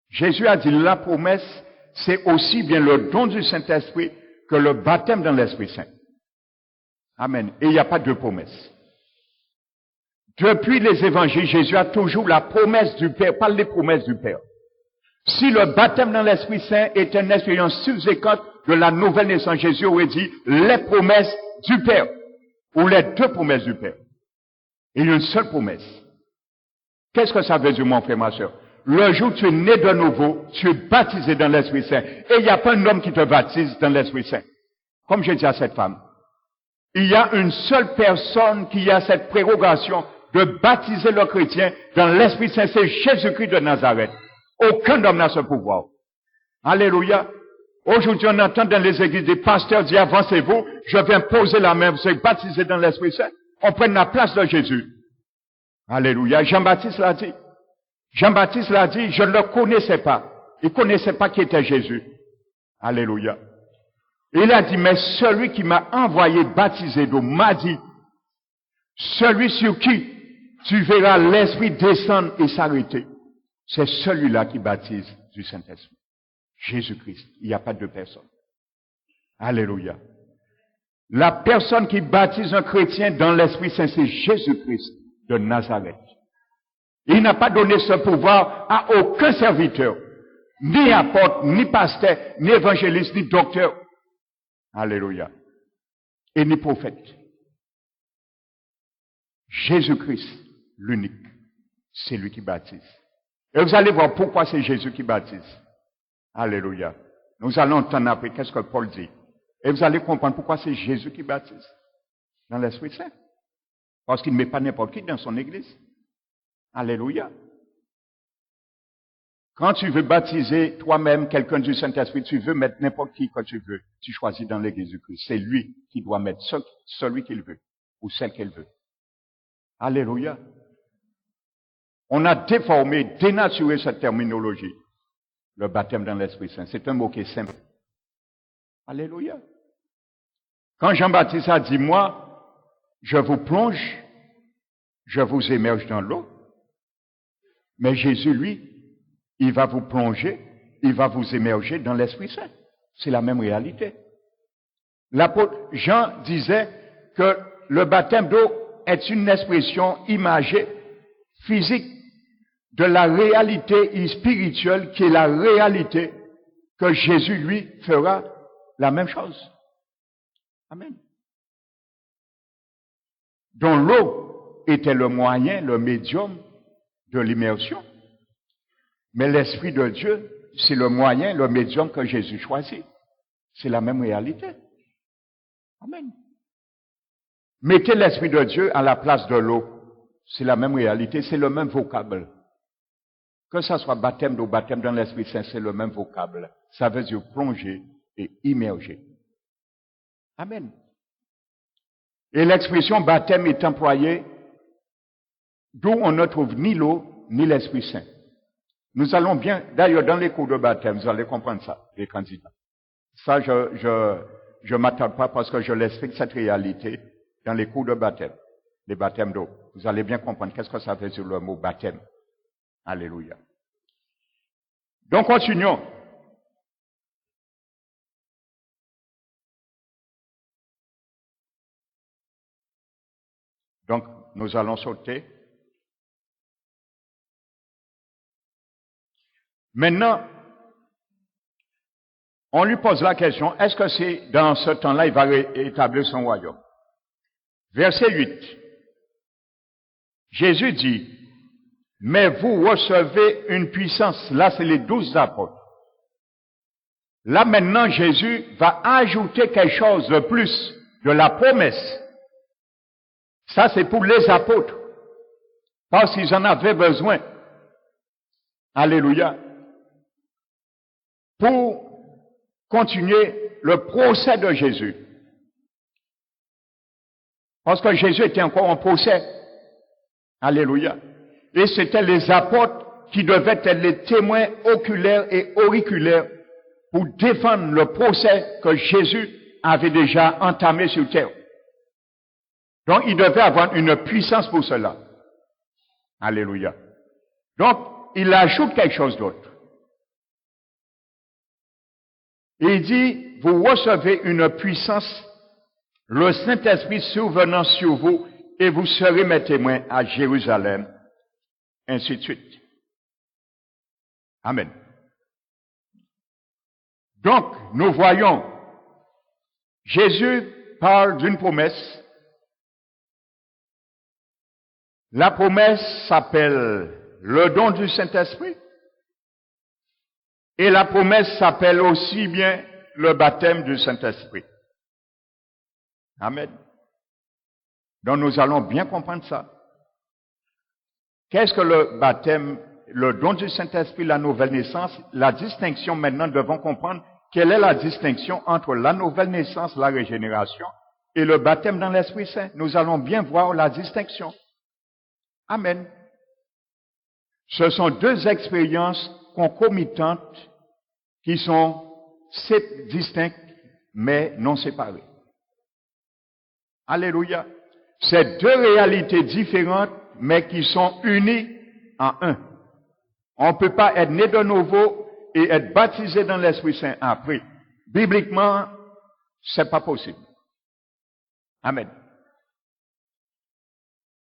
Jésus a dit la promesse, c'est aussi bien le don du Saint-Esprit que le baptême dans l'Esprit Saint. Amen. Et il n'y a pas de promesse. Depuis les évangiles, Jésus a toujours la promesse du Père, pas les promesses du Père. Si le baptême dans l'Esprit Saint est une expérience subséquente de la nouvelle naissance, Jésus aurait dit les promesses du Père, ou les deux promesses du Père. Il y a une seule promesse. Qu'est-ce que ça veut dire, mon frère, ma soeur? le jour où tu es né de nouveau, tu es baptisé dans l'Esprit Saint. Et il n'y a pas un homme qui te baptise dans l'Esprit Saint. Comme je dis à cette femme, il y a une seule personne qui a cette prérogation de baptiser le chrétien dans l'Esprit Saint, c'est Jésus-Christ de Nazareth. Aucun homme n'a ce pouvoir. Alléluia. Aujourd'hui, on entend dans les églises des pasteurs dire, avancez-vous, je viens poser la main, vous serez baptisés dans l'Esprit Saint. On prenne la place de Jésus. Alléluia. Jean-Baptiste l'a dit. Jean-Baptiste l'a dit, je ne le connaissais pas. Il ne connaissait pas qui était Jésus. Alléluia. Il a dit, mais celui qui m'a envoyé baptiser d'eau m'a dit, celui sur qui tu verras l'Esprit descendre et s'arrêter, c'est celui-là qui baptise du Saint-Esprit. Jésus-Christ. Il n'y a pas deux personnes. Alléluia. La personne qui baptise un chrétien dans l'Esprit Saint, c'est Jésus-Christ de Nazareth. Il n'a pas donné ce pouvoir à aucun serviteur, ni apôtre, ni pasteur, ni évangéliste, ni docteur. Alléluia. Et ni prophète. Jésus-Christ, l'unique, c'est lui qui baptise. Et vous allez voir pourquoi c'est Jésus qui baptise. Alléluia. Nous allons entendre après qu'est-ce que Paul dit. Et vous allez comprendre pourquoi c'est Jésus qui baptise dans l'Esprit Saint. Parce qu'il ne met pas n'importe qui dans son église. Alléluia. Quand tu veux baptiser toi-même quelqu'un du Saint-Esprit, tu veux mettre n'importe qui que tu veux. Tu choisis dans l'église du Christ. C'est lui qui doit mettre celui qu'il veut ou celle qu'elle veut. Alléluia. On a déformé, dénaturé cette terminologie. Le baptême dans l'Esprit Saint. C'est un mot qui est simple. Alléluia. Quand Jean-Baptiste a dit, moi, je vous plonge, je vous immerge dans l'eau. Mais Jésus, lui, il va vous plonger, il va vous immerger dans l'Esprit Saint. C'est la même réalité. L'apôtre Jean disait que le baptême d'eau est une expression imagée, physique, de la réalité spirituelle qui est la réalité que Jésus, lui, fera la même chose. Amen. Donc l'eau était le moyen, le médium de l'immersion. Mais l'Esprit de Dieu, c'est le moyen, le médium que Jésus choisit. C'est la même réalité. Amen. Mettez l'Esprit de Dieu à la place de l'eau. C'est la même réalité, c'est le même vocable. Que ça soit baptême d'eau, baptême dans l'Esprit Saint, c'est le même vocable. Ça veut dire plonger et immerger. Amen. Et l'expression baptême est employée d'où on ne trouve ni l'eau, ni l'Esprit Saint. Nous allons bien, d'ailleurs, dans les cours de baptême, vous allez comprendre ça, les candidats. Ça, je m'attarde pas parce que je l'explique cette réalité dans les cours de baptême, les baptêmes d'eau. Vous allez bien comprendre qu'est-ce que ça veut dire le mot baptême. Alléluia. Donc, continuons. Donc, nous allons sauter. Maintenant, on lui pose la question, est-ce que c'est dans ce temps-là, il va établir son royaume? Verset 8. Jésus dit, mais vous recevez une puissance. Là, c'est les 12 apôtres. Là, maintenant, Jésus va ajouter quelque chose de plus, de la promesse. Ça, c'est pour les apôtres. Parce qu'ils en avaient besoin. Alléluia. Pour continuer le procès de Jésus. Parce que Jésus était encore en procès. Alléluia. Et c'était les apôtres qui devaient être les témoins oculaires et auriculaires pour défendre le procès que Jésus avait déjà entamé sur terre. Donc, il devait avoir une puissance pour cela. Alléluia. Donc, il ajoute quelque chose d'autre. Il dit, vous recevez une puissance, le Saint-Esprit survenant sur vous, et vous serez mes témoins à Jérusalem, ainsi de suite. Amen. Donc, nous voyons, Jésus parle d'une promesse. La promesse s'appelle le don du Saint-Esprit. Et la promesse s'appelle aussi bien le baptême du Saint-Esprit. Amen. Donc nous allons bien comprendre ça. Qu'est-ce que le baptême, le don du Saint-Esprit, la nouvelle naissance? La distinction maintenant, nous devons comprendre quelle est la distinction entre la nouvelle naissance, la régénération, et le baptême dans l'Esprit Saint. Nous allons bien voir la distinction. Amen. Ce sont deux expériences concomitantes qui sont distinctes, mais non séparées. Alléluia. C'est deux réalités différentes, mais qui sont unies en un. On ne peut pas être né de nouveau et être baptisé dans l'Esprit Saint après. Bibliquement, c'est pas possible. Amen.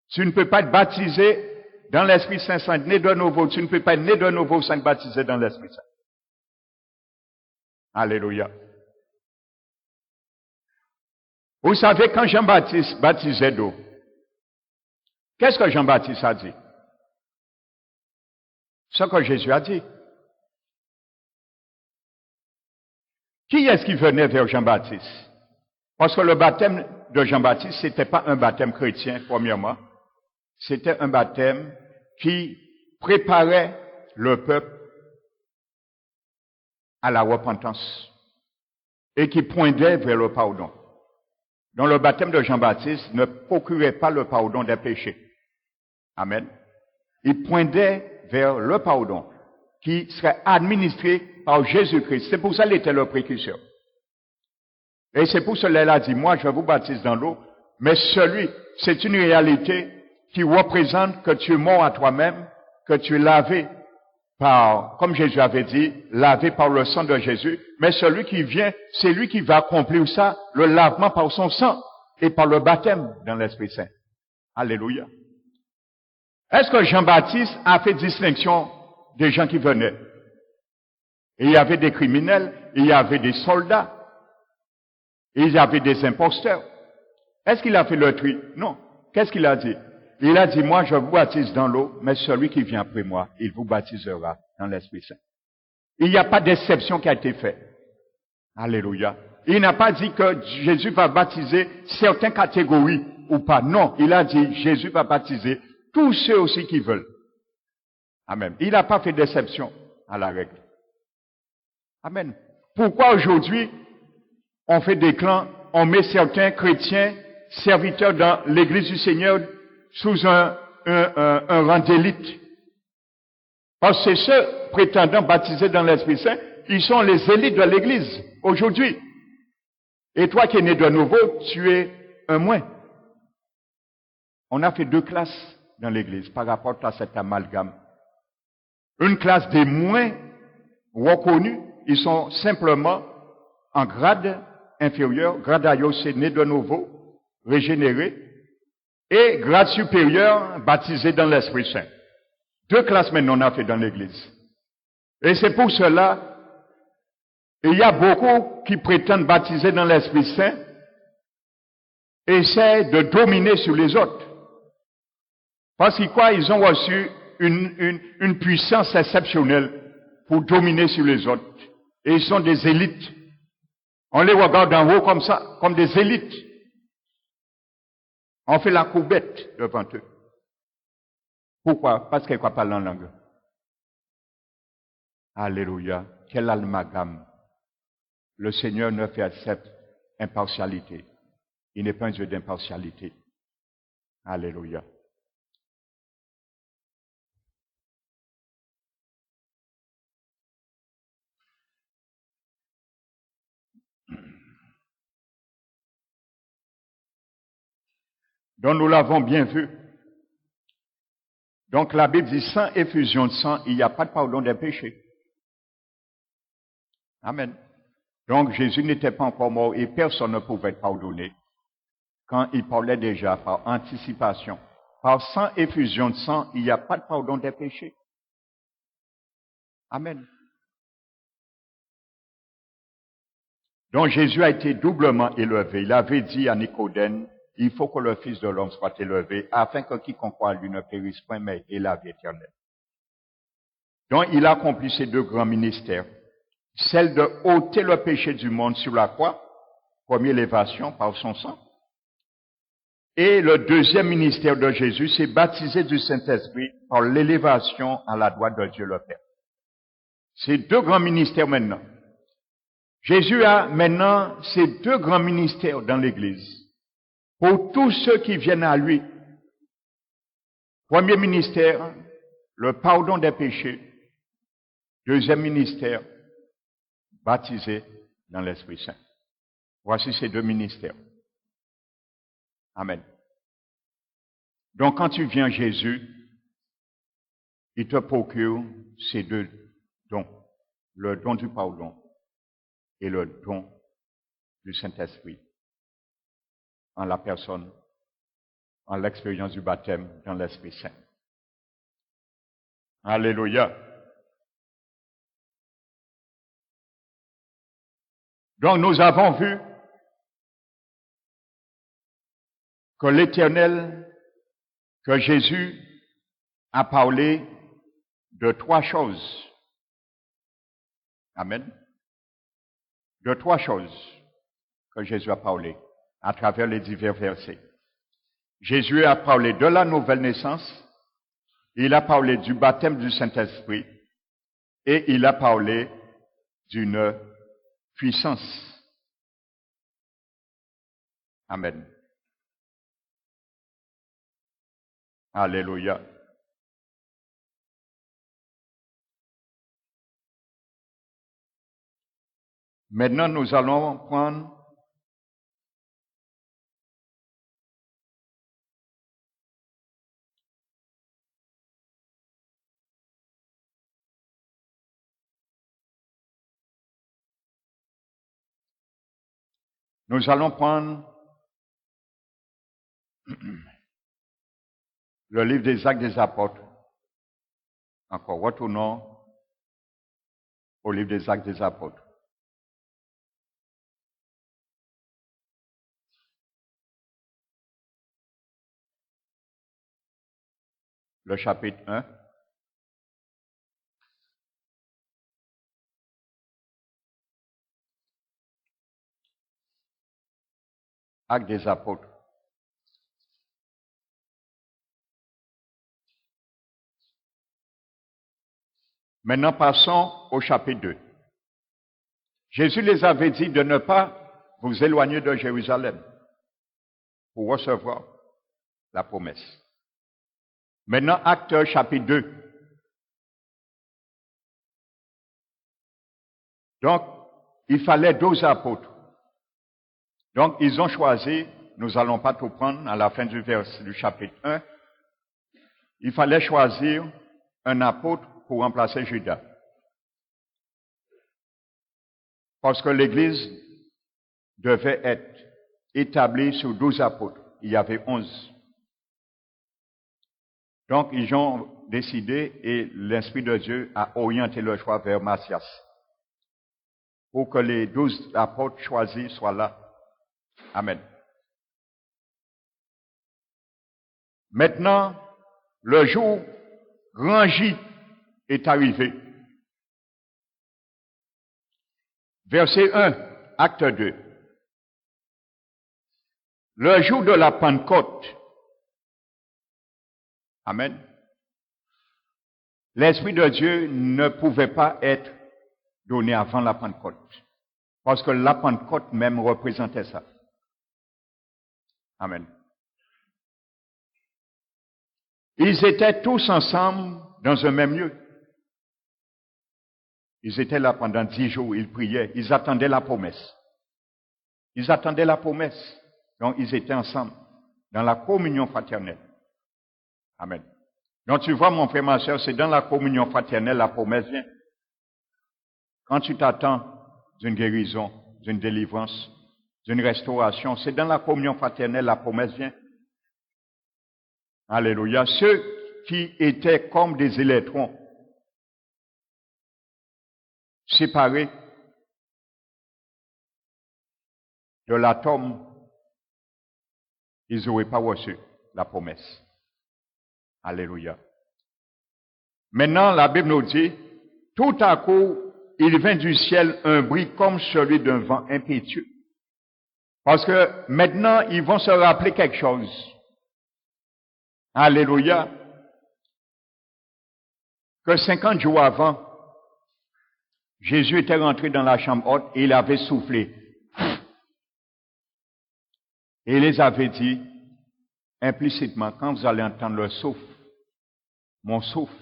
Tu ne peux pas être baptisé dans l'Esprit Saint sans être né de nouveau. Tu ne peux pas être né de nouveau sans être baptisé dans l'Esprit Saint. Alléluia. Vous savez, quand Jean-Baptiste baptisait d'eau, qu'est-ce que Jean-Baptiste a dit? Ce que Jésus a dit. Qui est-ce qui venait vers Jean-Baptiste? Parce que le baptême de Jean-Baptiste, c'était pas un baptême chrétien, premièrement. C'était un baptême qui préparait le peuple à la repentance et qui pointait vers le pardon. Donc le baptême de Jean-Baptiste ne procurait pas le pardon des péchés. Amen. Il pointait vers le pardon qui serait administré par Jésus-Christ. C'est pour ça qu'il était le précurseur. Et c'est pour cela qu'il a dit, moi je vous baptise dans l'eau, mais c'est une réalité qui représente que tu es mort à toi-même, que tu es lavé par, comme Jésus avait dit, lavé par le sang de Jésus, mais celui qui vient, c'est lui qui va accomplir ça, le lavement par son sang et par le baptême dans l'Esprit Saint. Alléluia. Est-ce que Jean-Baptiste a fait distinction des gens qui venaient? Il y avait des criminels, il y avait des soldats, il y avait des imposteurs. Est-ce qu'il a fait le tri? Non. Qu'est-ce qu'il a dit? Il a dit, moi je vous baptise dans l'eau, mais celui qui vient après moi, il vous baptisera dans l'Esprit Saint. Il n'y a pas d'exception qui a été faite. Alléluia. Il n'a pas dit que Jésus va baptiser certaines catégories ou pas. Non, il a dit, Jésus va baptiser tous ceux aussi qui veulent. Amen. Il n'a pas fait d'exception à la règle. Amen. Pourquoi aujourd'hui, on fait des clans, on met certains chrétiens, serviteurs dans l'Église du Seigneur, sous un rang d'élite? Parce que ceux prétendant baptisés dans l'Esprit Saint, ils sont les élites de l'Église aujourd'hui. Et toi qui es né de nouveau, tu es un moins. On a fait deux classes dans l'Église par rapport à cet amalgame. Une classe des moins reconnus, ils sont simplement en grade inférieur, grade aïeux, c'est né de nouveau, régénéré, et grade supérieur, baptisé dans l'Esprit Saint. Deux classes maintenant on a fait dans l'Église. Et c'est pour cela, il y a beaucoup qui prétendent baptiser dans l'Esprit Saint, essaient de dominer sur les autres. Parce qu'ils quoi? Ils ont reçu une puissance exceptionnelle pour dominer sur les autres. Et ils sont des élites. On les regarde en haut comme ça, comme des élites. On fait la courbette devant eux. Pourquoi? Parce qu'ils ne croient pas en langue. Alléluia. Quel amalgame. Le Seigneur ne fait accepter impartialité. Il n'est pas un Dieu d'impartialité. Alléluia. Donc nous l'avons bien vu. Donc la Bible dit sans effusion de sang, il n'y a pas de pardon des péchés. Amen. Donc Jésus n'était pas encore mort et personne ne pouvait être pardonné quand il parlait déjà par anticipation. Par sans effusion de sang, il n'y a pas de pardon des péchés. Amen. Donc Jésus a été doublement élevé. Il avait dit à Nicodème, il faut que le Fils de l'homme soit élevé, afin que quiconque croit en lui ne périsse point, mais ait la vie éternelle. Donc il a accompli ces deux grands ministères. celle de ôter le péché du monde sur la croix, première élévation par son sang. Et le deuxième ministère de Jésus, c'est baptiser du Saint-Esprit par l'élévation à la droite de Dieu le Père. C'est deux grands ministères maintenant. Jésus a maintenant ces deux grands ministères dans l'Église. Pour tous ceux qui viennent à lui, premier ministère, le pardon des péchés. Deuxième ministère, baptisé dans l'Esprit Saint. Voici ces deux ministères. Amen. Donc quand tu viens à Jésus, il te procure ces deux dons. Le don du pardon et le don du Saint-Esprit. En la personne, en l'expérience du baptême dans l'Esprit Saint. Alléluia. Donc nous avons vu que l'Éternel, que Jésus a parlé de trois choses. Amen. De trois choses que Jésus a parlé à travers les divers versets. Jésus a parlé de la nouvelle naissance, il a parlé du baptême du Saint-Esprit et il a parlé d'une puissance. Amen. Alléluia. Maintenant, nous allons prendre le livre des Actes des Apôtres. Encore, retournons au livre des Actes des Apôtres. Le chapitre 1. Actes des Apôtres. Maintenant, passons au chapitre 2. Jésus les avait dit de ne pas vous éloigner de Jérusalem pour recevoir la promesse. Maintenant, Actes chapitre 2. Donc, il fallait 12 apôtres. Donc, ils ont choisi, nous n'allons pas tout prendre à la fin du chapitre 1, il fallait choisir un apôtre pour remplacer Judas. Parce que l'Église devait être établie sur 12 apôtres. Il y avait 11. Donc, ils ont décidé et l'Esprit de Dieu a orienté le choix vers Matthias. Pour que les 12 apôtres choisis soient là. Amen. Maintenant, le jour grand J est arrivé. Verset 1, acte 2. Le jour de la Pentecôte. Amen. L'Esprit de Dieu ne pouvait pas être donné avant la Pentecôte. Parce que la Pentecôte même représentait ça. Amen. Ils étaient tous ensemble dans un même lieu. Ils étaient là pendant 10 jours, ils priaient, ils attendaient la promesse. Ils attendaient la promesse. Donc ils étaient ensemble, dans la communion fraternelle. Amen. Donc tu vois mon frère, ma soeur, c'est dans la communion fraternelle la promesse vient. Quand tu t'attends d'une guérison, d'une délivrance, d'une restauration, c'est dans la communion fraternelle la promesse vient. Alléluia. Ceux qui étaient comme des électrons, séparés de l'atome, ils n'auraient pas reçu la promesse. Alléluia. Maintenant, la Bible nous dit, tout à coup, il vint du ciel un bruit comme celui d'un vent impétueux. Parce que maintenant, ils vont se rappeler quelque chose. Alléluia. Que 50 jours avant, Jésus était rentré dans la chambre haute et il avait soufflé. Et il les avait dit, implicitement, quand vous allez entendre le souffle, mon souffle,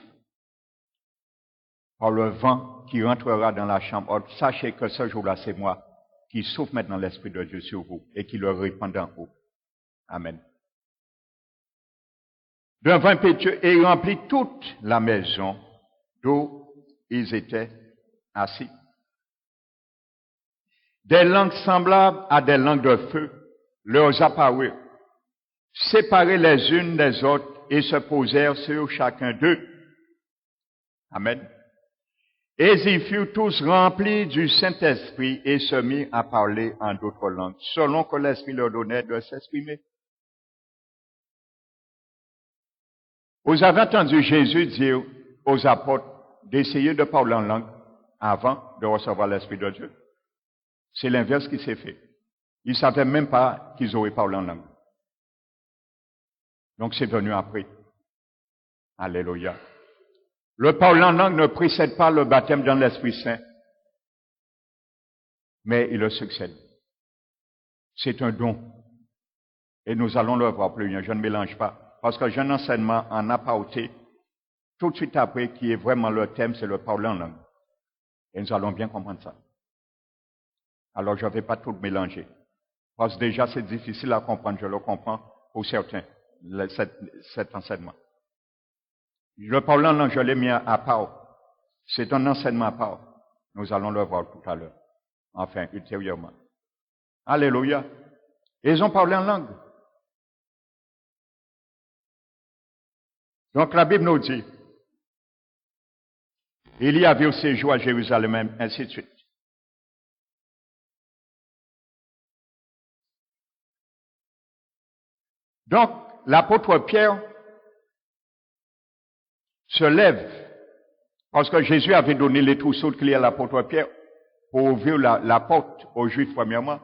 par le vent qui rentrera dans la chambre haute, sachez que ce jour-là, c'est moi qui souffle maintenant l'Esprit de Dieu sur vous et qui le répand en haut. Amen. D'un vent impétueux et il remplit toute la maison d'où ils étaient assis. Des langues semblables à des langues de feu leur apparurent, séparées les unes des autres et se posèrent sur chacun d'eux. Amen. Et ils furent tous remplis du Saint-Esprit et se mirent à parler en d'autres langues, selon que l'Esprit leur donnait de s'exprimer. Vous avez entendu Jésus dire aux apôtres d'essayer de parler en langue avant de recevoir l'Esprit de Dieu. C'est l'inverse qui s'est fait. Ils ne savaient même pas qu'ils auraient parlé en langue. Donc c'est venu après. Alléluia. Le parler en langue ne précède pas le baptême dans l'Esprit Saint, mais il le succède. C'est un don. Et nous allons le voir plus bien. Je ne mélange pas. Parce que j'ai un enseignement en apporté tout de suite après qui est vraiment le thème, c'est le parler en langue. Et nous allons bien comprendre ça. Alors je ne vais pas tout mélanger. Parce que déjà c'est difficile à comprendre, je le comprends pour certains, cet enseignement. Le parler en langue, je l'ai mis à part. C'est un enseignement à part. Nous allons le voir tout à l'heure. Enfin, ultérieurement. Alléluia. Et ils ont parlé en langue. Donc la Bible nous dit, il y avait au séjour à Jérusalem, ainsi de suite. Donc, l'apôtre Pierre se lève, parce que Jésus avait donné les trousseaux de clés à l'apôtre Pierre pour ouvrir la porte aux Juifs premièrement,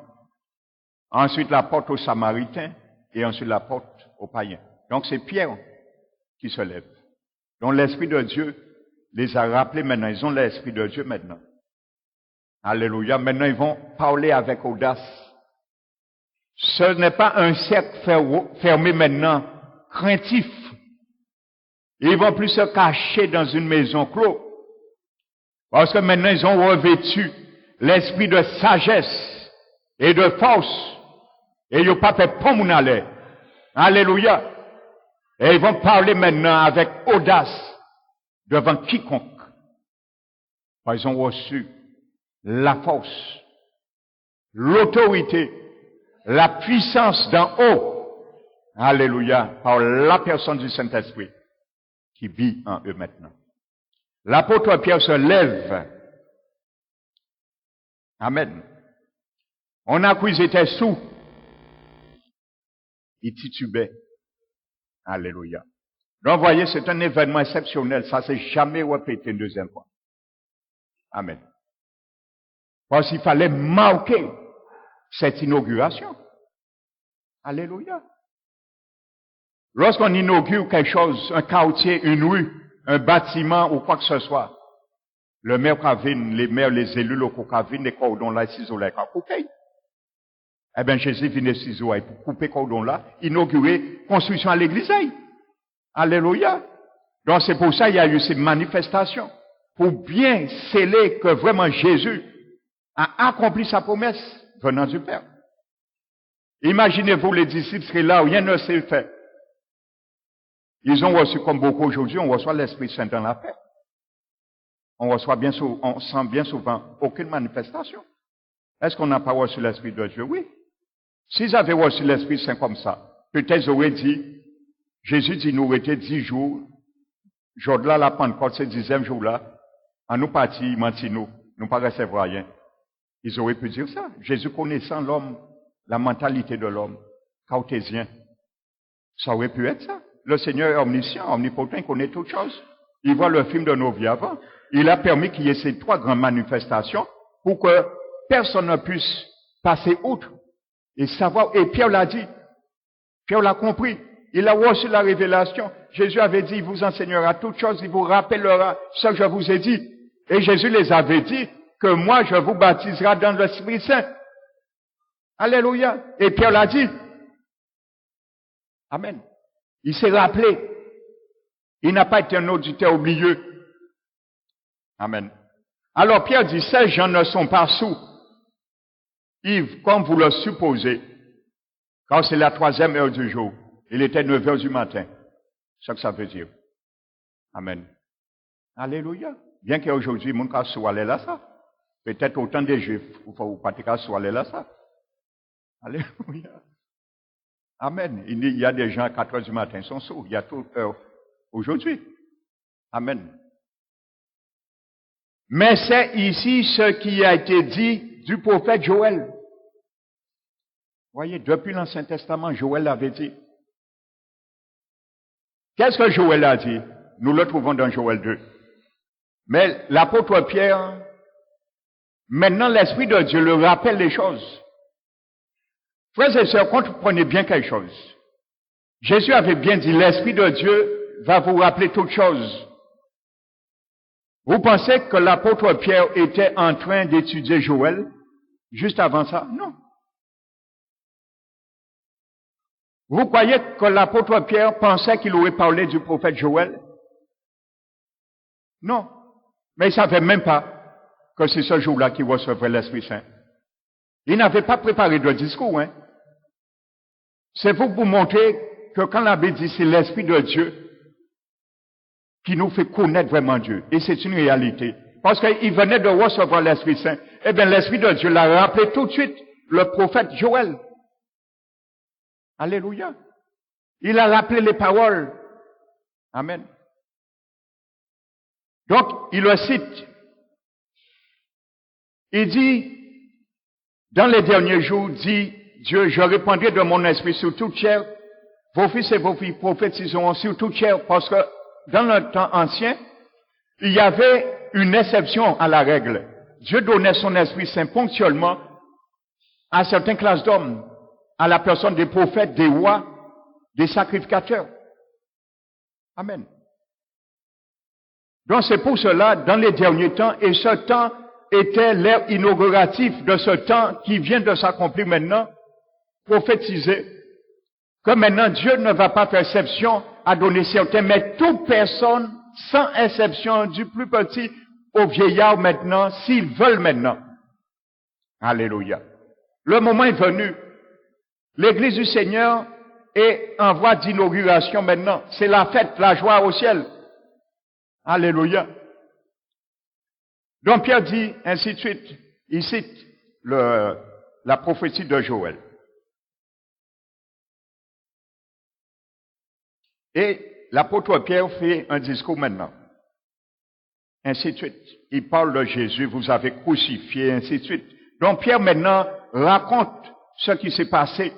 ensuite la porte aux Samaritains et ensuite la porte aux païens. Donc c'est Pierre qui se lève. Donc l'Esprit de Dieu les a rappelés maintenant, ils ont l'Esprit de Dieu maintenant. Alléluia, maintenant ils vont parler avec audace. Ce n'est pas un cercle fermé maintenant, craintif. Ils vont plus se cacher dans une maison close. Parce que maintenant, ils ont revêtu l'esprit de sagesse et de force. Et ils n'ont pas fait pour mon aller. Alléluia. Et ils vont parler maintenant avec audace devant quiconque. Ils ont reçu la force, l'autorité, la puissance d'en haut. Alléluia. Par la personne du Saint-Esprit qui vit en eux maintenant. L'apôtre Pierre se lève. Amen. On a cru qu'ils étaient sous. Ils titubaient. Alléluia. Donc, vous voyez, c'est un événement exceptionnel. Ça s'est jamais répété une deuxième fois. Amen. Parce qu'il fallait marquer cette inauguration. Alléluia. Lorsqu'on inaugure quelque chose, un quartier, une rue, un bâtiment ou quoi que ce soit, le maire Kavin, les maires, les élus locaux Kavin, les cordons là, ciseaux là, couper. Eh bien, Jésus venait ciseaux pour couper cordons là, inaugurer construction à l'église. Alléluia. Donc c'est pour ça qu'il y a eu ces manifestations, pour bien sceller que vraiment Jésus a accompli sa promesse venant du Père. Imaginez-vous les disciples seraient là où rien ne s'est fait. Ils ont reçu, comme beaucoup aujourd'hui, on reçoit l'Esprit Saint dans la paix. On sent bien souvent aucune manifestation. Est-ce qu'on n'a pas reçu l'Esprit de Dieu? Oui. S'ils avaient reçu l'Esprit Saint comme ça, peut-être ils auraient dit, Jésus dit, nous étions 10 jours, jour-là, la Pentecôte, c'est 10e jour-là, en nous partis, menti-nous, nous pas recevoir rien. Ils auraient pu dire ça. Jésus connaissant l'homme, la mentalité de l'homme, cartésien. Ça aurait pu être ça. Le Seigneur est omniscient, omnipotent, il connaît toutes choses. Il voit le film de nos vies avant. Il a permis qu'il y ait ces 3 grandes manifestations pour que personne ne puisse passer outre et savoir. Et Pierre l'a dit. Pierre l'a compris. Il a reçu la révélation. Jésus avait dit, il vous enseignera toutes choses, il vous rappellera ce que je vous ai dit. Et Jésus les avait dit que moi, je vous baptiserai dans l'Esprit Saint. Alléluia. Et Pierre l'a dit. Amen. Il s'est rappelé. Il n'a pas été un auditeur oublieux. Amen. Alors Pierre dit, ces gens ne sont pas sous, ivres, comme vous le supposez, quand c'est la 3e heure du jour. Il était 9 heures du matin. C'est ce que ça veut dire. Amen. Alléluia. Bien qu'aujourd'hui, mon cas soit là, ça. Peut-être autant des Juifs, ou pas de cas soit là, ça. Alléluia. Amen. Il y a des gens à 4 heures du matin, ils sont sourds. Il y a toute heure aujourd'hui. Amen. Mais c'est ici ce qui a été dit du prophète Joël. Voyez, depuis l'Ancien Testament, Joël l'avait dit. Qu'est-ce que Joël a dit? Nous le trouvons dans Joël 2. Mais l'apôtre Pierre, maintenant l'Esprit de Dieu le rappelle les choses. Frères et sœurs, comprenez bien quelque chose. Jésus avait bien dit, l'Esprit de Dieu va vous rappeler toutes choses. Vous pensez que l'apôtre Pierre était en train d'étudier Joël juste avant ça? Non. Vous croyez que l'apôtre Pierre pensait qu'il aurait parlé du prophète Joël? Non. Mais il ne savait même pas que c'est ce jour-là qu'il recevrait l'Esprit Saint. Il n'avait pas préparé de discours, hein. C'est pour vous montrer que quand la Bible dit c'est l'Esprit de Dieu qui nous fait connaître vraiment Dieu. Et c'est une réalité. Parce qu'il venait de recevoir l'Esprit Saint. Eh bien, l'Esprit de Dieu l'a rappelé tout de suite, le prophète Joël. Alléluia. Il a rappelé les paroles. Amen. Donc, il le cite. Il dit, dans les derniers jours, dit Dieu, je répandrai de mon esprit sur toute chair. Vos fils et vos filles prophétiseront sur toute chair. Parce que dans le temps ancien, il y avait une exception à la règle. Dieu donnait son Esprit Saint ponctuellement à certaines classes d'hommes, à la personne des prophètes, des rois, des sacrificateurs. Amen. Donc c'est pour cela, dans les derniers temps, et ce temps était l'ère inaugurative de ce temps qui vient de s'accomplir maintenant, prophétiser, que maintenant Dieu ne va pas faire exception à donner certains, mais toute personne, sans exception, du plus petit au vieillard maintenant, s'ils veulent maintenant. Alléluia. Le moment est venu. L'Église du Seigneur est en voie d'inauguration maintenant. C'est la fête, la joie au ciel. Alléluia. Donc Pierre dit, ainsi de suite, il cite la prophétie de Joël. Et l'apôtre Pierre fait un discours maintenant. Ainsi de suite. Il parle de Jésus, vous avez crucifié, ainsi de suite. Donc Pierre maintenant raconte ce qui s'est passé.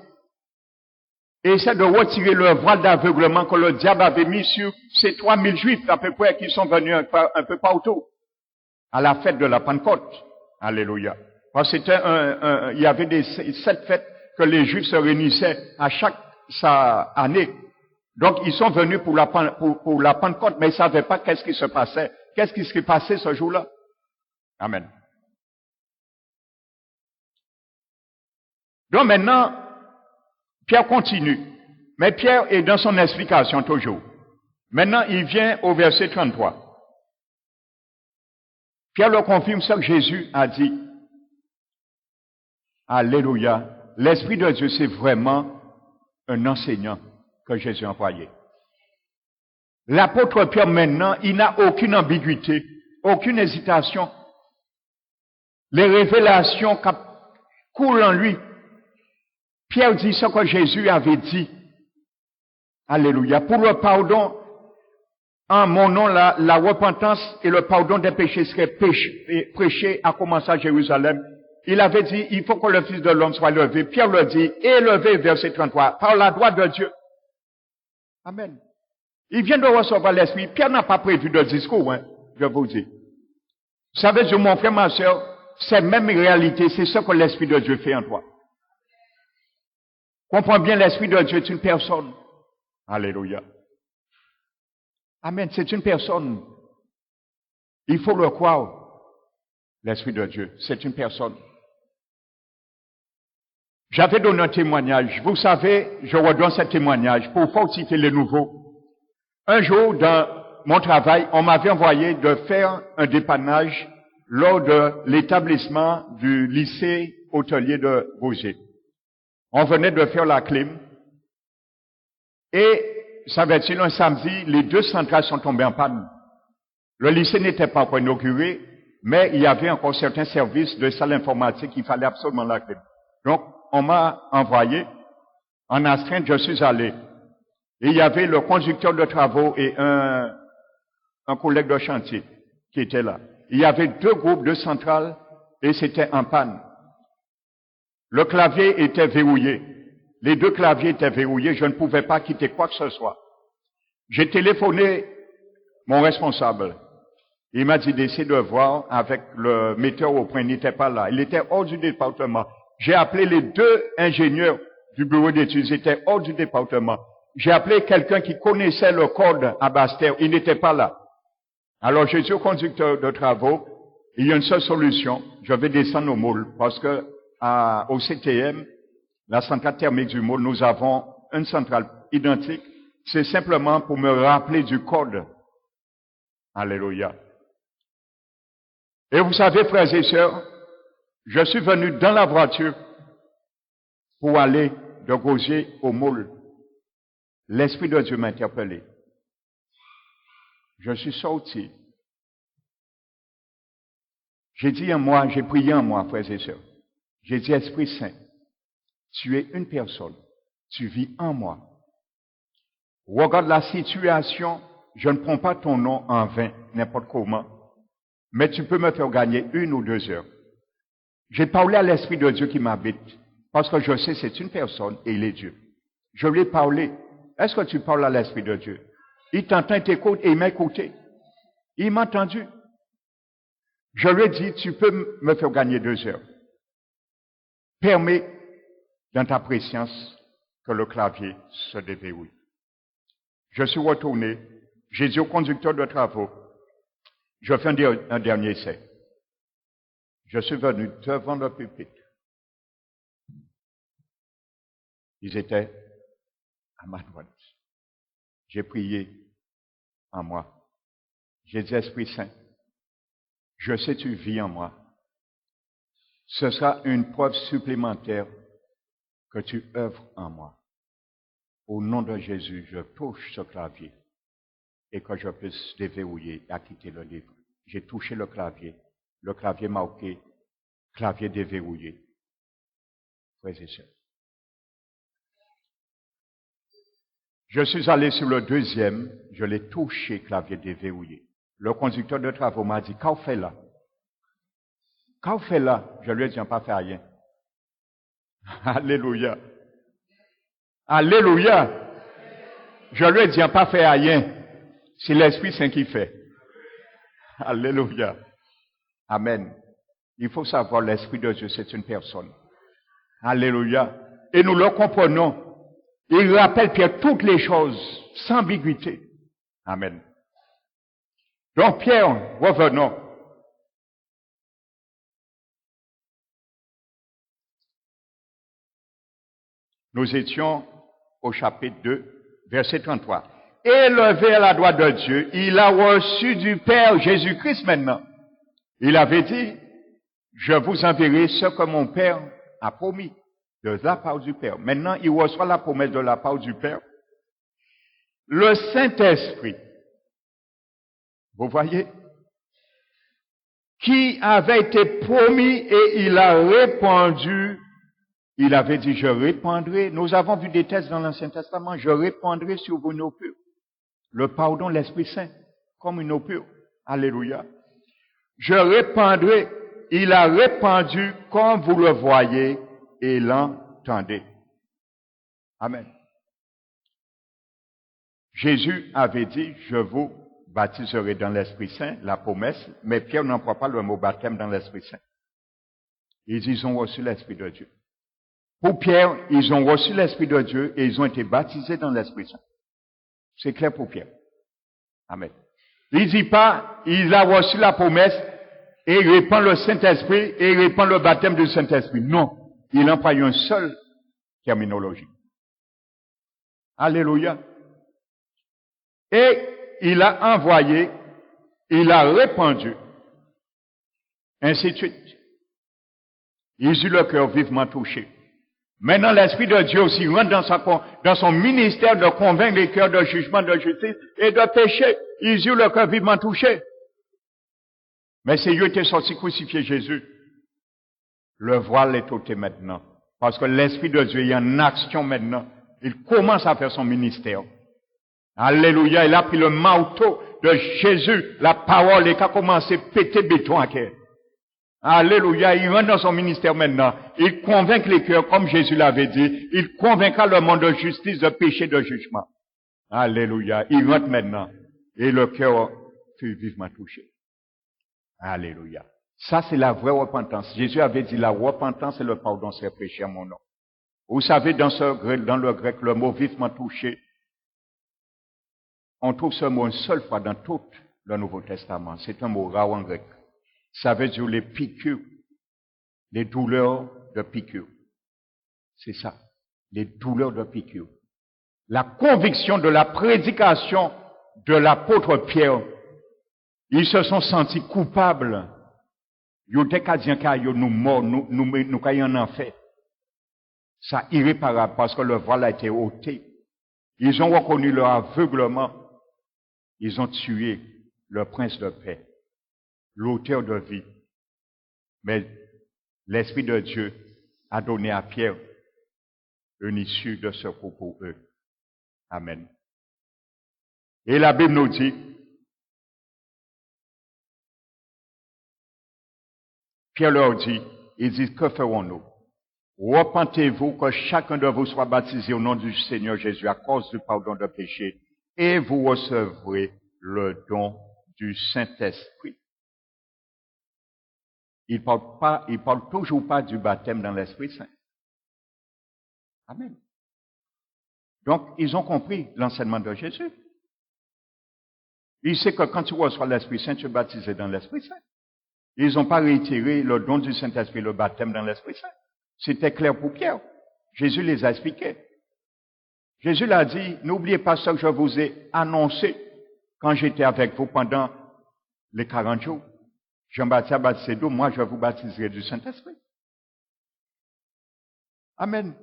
Et essaie de retirer le voile d'aveuglement que le diable avait mis sur ces 3000 Juifs à peu près qui sont venus un peu partout à la fête de la Pentecôte. Alléluia. Parce que il y avait 7 fêtes que les Juifs se réunissaient à chaque année. Donc, ils sont venus pour la Pentecôte, mais ils ne savaient pas qu'est-ce qui se passait. Qu'est-ce qui s'est passé ce jour-là? Amen. Donc maintenant, Pierre continue. Mais Pierre est dans son explication toujours. Maintenant, il vient au verset 33. Pierre le confirme ce que Jésus a dit. Alléluia. L'Esprit de Dieu, c'est vraiment un enseignant que Jésus a envoyé. L'apôtre Pierre, maintenant, il n'a aucune ambiguïté, aucune hésitation. Les révélations coulent en lui. Pierre dit ce que Jésus avait dit. Alléluia. Pour le pardon, en mon nom, la repentance et le pardon des péchés seraient prêchés à commencer à Jérusalem. Il avait dit, il faut que le Fils de l'homme soit levé. Pierre le dit, élevé, verset 33, par la droite de Dieu. Amen. Il vient de recevoir l'Esprit. Pierre n'a pas prévu de discours, hein, je vous dis. Vous savez, mon frère, ma soeur, c'est même réalité, c'est ce que l'Esprit de Dieu fait en toi. Comprends bien, l'Esprit de Dieu est une personne. Alléluia. Amen, c'est une personne. Il faut le croire. L'Esprit de Dieu, c'est une personne. J'avais donné un témoignage. Vous savez, je redonne ce témoignage pour fortifier les nouveaux. Un jour, dans mon travail, on m'avait envoyé de faire un dépannage lors de l'établissement du lycée hôtelier de Roger. On venait de faire la clim. Et, savait-il, un samedi, les 2 centrales sont tombées en panne. Le lycée n'était pas encore inauguré, mais il y avait encore certains services de salle informatique qu'il fallait absolument la clim. Donc, on m'a envoyé en astreinte, je suis allé. Et il y avait le conducteur de travaux et un collègue de chantier qui était là. Il y avait 2 groupes de centrales et c'était en panne. Le clavier était verrouillé. Les 2 claviers étaient verrouillés, je ne pouvais pas quitter quoi que ce soit. J'ai téléphoné mon responsable. Il m'a dit d'essayer de voir avec le metteur au point, il n'était pas là. Il était hors du département. J'ai appelé les 2 ingénieurs du bureau d'études, ils étaient hors du département. J'ai appelé quelqu'un qui connaissait le code à Basse-Terre, il n'était pas là. Alors j'ai dit au conducteur de travaux, il y a une seule solution, je vais descendre au môle, parce que au CTM, la centrale thermique du môle, nous avons une centrale identique. C'est simplement pour me rappeler du code. Alléluia. Et vous savez, frères et sœurs, je suis venu dans la voiture pour aller de Roger au môle. L'Esprit de Dieu m'a interpellé. Je suis sorti. J'ai dit en moi, j'ai prié en moi, frères et sœurs. J'ai dit, Esprit Saint, tu es une personne, tu vis en moi. Regarde la situation, je ne prends pas ton nom en vain, n'importe comment, mais tu peux me faire gagner 1 ou 2 heures. J'ai parlé à l'Esprit de Dieu qui m'habite, parce que je sais c'est une personne et il est Dieu. Je lui ai parlé. Est-ce que tu parles à l'Esprit de Dieu? Il t'entend, il t'écoute et il m'a écouté. Il m'a entendu. Je lui ai dit, tu peux me faire gagner 2 heures. Permets dans ta préscience que le clavier se déverrouille. Je suis retourné. J'ai dit au conducteur de travaux, je fais un dernier essai. Je suis venu devant le pupitre. Ils étaient à ma droite. J'ai prié en moi. J'ai dit, Esprit Saint, je sais tu vis en moi. Ce sera une preuve supplémentaire que tu œuvres en moi. Au nom de Jésus, je touche ce clavier et que je puisse déverrouiller et quitter le livre. J'ai touché le clavier marqué, clavier déverrouillé. Frères et sœurs. Je suis allé sur le 2e, je l'ai touché, clavier déverrouillé. Le conducteur de travaux m'a dit, qu'en fait là? Qu'en fait là? Je lui ai dit, pas fait rien. Alléluia. Alléluia. Je lui ai dit, pas fait rien. C'est l'Esprit Saint qui fait. Alléluia. Amen. Il faut savoir, l'Esprit de Dieu, c'est une personne. Alléluia. Et nous le comprenons. Il rappelle Pierre toutes les choses, sans ambiguïté. Amen. Donc Pierre, revenons. Nous étions au chapitre 2, verset 33. Élevé à la droite de Dieu, il a reçu du Père Jésus-Christ maintenant. Il avait dit, je vous enverrai ce que mon Père a promis de la part du Père. Maintenant, il reçoit la promesse de la part du Père. Le Saint-Esprit, vous voyez, qui avait été promis et il a répandu. Il avait dit, je répandrai. Nous avons vu des textes dans l'Ancien Testament, je répandrai sur vous une eau pure. Le pardon, l'Esprit Saint, comme une eau pure. Alléluia. Je répandrai. Il a répandu comme vous le voyez et l'entendez. Amen. Jésus avait dit, je vous baptiserai dans l'Esprit Saint, la promesse, mais Pierre n'emploie pas le mot baptême dans l'Esprit Saint. Ils ont reçu l'Esprit de Dieu. Pour Pierre, ils ont reçu l'Esprit de Dieu et ils ont été baptisés dans l'Esprit Saint. C'est clair pour Pierre. Amen. Il dit pas, il a reçu la promesse et il répand le Saint-Esprit et il répand le baptême du Saint-Esprit. Non. Il emploie une seule terminologie. Alléluia. Et il a envoyé, il a répandu, ainsi de suite. Ils eurent le cœur vivement touché. Maintenant, l'Esprit de Dieu aussi rentre dans son ministère de convaincre les cœurs de jugement, de justice et de péché. Ils eurent le cœur vivement touché. Mais c'est eux qui sont sortis crucifier Jésus. Le voile est ôté maintenant. Parce que l'Esprit de Dieu est en action maintenant. Il commence à faire son ministère. Alléluia. Il a pris le marteau de Jésus, la parole, et qui a commencé à péter béton à cœur. Alléluia. Il rentre dans son ministère maintenant. Il convainc les cœurs, comme Jésus l'avait dit. Il convaincra le monde de justice, de péché, de jugement. Alléluia. Il rentre maintenant. Et le cœur fut vivement touché. Alléluia. Ça, c'est la vraie repentance. Jésus avait dit, la repentance et le pardon c'est péché à mon nom. Vous savez, dans le grec, le mot vivement touché, on trouve ce mot une seule fois dans tout le Nouveau Testament. C'est un mot rare en grec. Ça veut dire les piqûres, les douleurs de piqûres. C'est ça, les douleurs de piqûres. La conviction de la prédication de l'apôtre Pierre, ils se sont sentis coupables. Ils étaient qu'à dire qu'ils nous morts, nous caillons en enfer. Ça irréparable parce que le voile a été ôté. Ils ont reconnu leur aveuglement. Ils ont tué le prince de paix, l'auteur de vie. Mais l'Esprit de Dieu a donné à Pierre une issue de secours pour eux. Amen. Et la Bible nous dit, Pierre leur dit, il dit, que ferons-nous? Repentez-vous que chacun de vous soit baptisé au nom du Seigneur Jésus à cause du pardon de péché et vous recevrez le don du Saint-Esprit. Il parle toujours pas du baptême dans l'Esprit Saint. Amen. Donc, ils ont compris l'enseignement de Jésus. Ils savent que quand tu reçois l'Esprit Saint, tu es baptisé dans l'Esprit Saint. Ils n'ont pas réitéré le don du Saint-Esprit, le baptême dans l'Esprit Saint. C'était clair pour Pierre. Jésus les a expliqués. Jésus l'a dit, n'oubliez pas ce que je vous ai annoncé quand j'étais avec vous pendant les 40 jours. Jean-Baptiste a baptisé d'eau, moi je vous baptiserai du Saint-Esprit. Amen.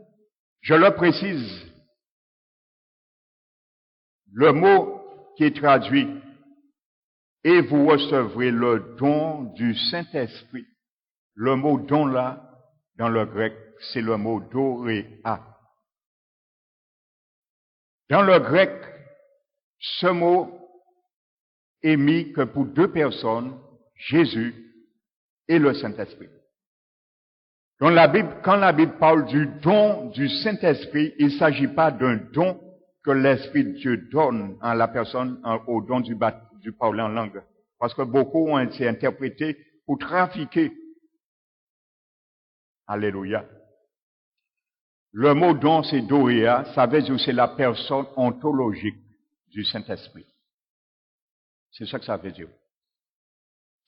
Je le précise. Le mot qui est traduit, et vous recevrez le don du Saint-Esprit. Le mot don là, dans le grec, c'est le mot doréa. Dans le grec, ce mot est mis que pour deux personnes, Jésus et le Saint-Esprit. Dans la Bible, quand la Bible parle du don du Saint-Esprit, il ne s'agit pas d'un don que l'Esprit de Dieu donne à la personne au don du parler en langue. Parce que beaucoup ont été interprétés pour trafiquer. Alléluia. Le mot don, c'est doréa, ça veut dire que c'est la personne ontologique du Saint-Esprit. C'est ça que ça veut dire.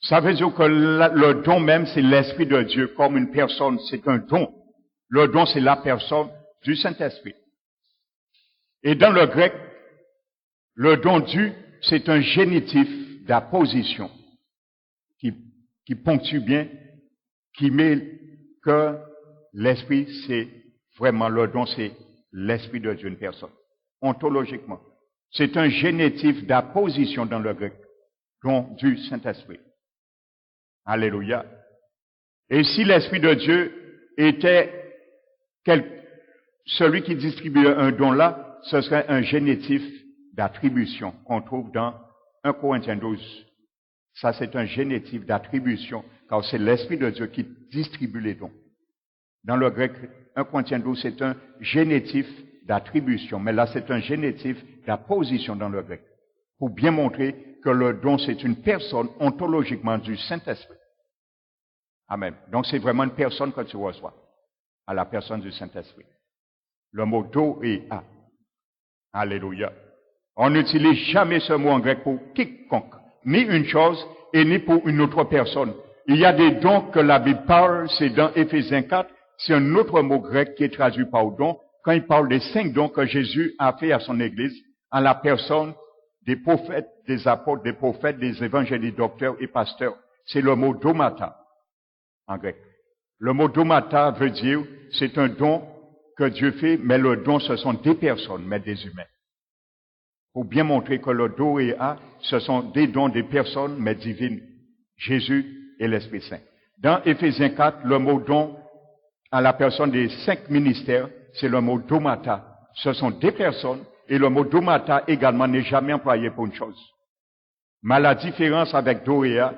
Ça veut dire que le don même, c'est l'Esprit de Dieu comme une personne, c'est un don. Le don, c'est la personne du Saint-Esprit. Et dans le grec, le don du, c'est un génitif d'apposition qui ponctue bien, qui met que l'Esprit, c'est vraiment le don, c'est l'Esprit de Dieu, une personne. Ontologiquement. C'est un génitif d'apposition dans le grec, don du Saint-Esprit. Alléluia. Et si l'Esprit de Dieu était celui qui distribuait un don là, ce serait un génitif d'attribution qu'on trouve dans 1 Corinthiens 12. Ça, c'est un génitif d'attribution, car c'est l'Esprit de Dieu qui distribue les dons. Dans le grec, 1 Corinthiens 12, c'est un génitif d'attribution, mais là c'est un génitif d'apposition dans le grec, pour bien montrer que le don c'est une personne ontologiquement du Saint-Esprit. Amen. Donc c'est vraiment une personne que tu reçois, à la personne du Saint-Esprit. Le mot doéa. Alléluia. On n'utilise jamais ce mot en grec pour quiconque, ni une chose et ni pour une autre personne. Il y a des dons que la Bible parle, c'est dans Éphésiens 4, c'est un autre mot grec qui est traduit par don, quand il parle des 5 dons que Jésus a fait à son Église, en la personne des prophètes, des apôtres, des prophètes, des évangélistes, docteurs et pasteurs. C'est le mot domata, en grec. Le mot domata veut dire, c'est un don que Dieu fait, mais le don, ce sont des personnes, mais des humains. Pour bien montrer que le doéa, ce sont des dons des personnes, mais divines. Jésus et l'Esprit Saint. Dans Éphésiens 4, le mot don, à la personne des 5 ministères, c'est le mot domata. Ce sont des personnes, et le mot domata également n'est jamais employé pour une chose. Mais la différence avec doéa,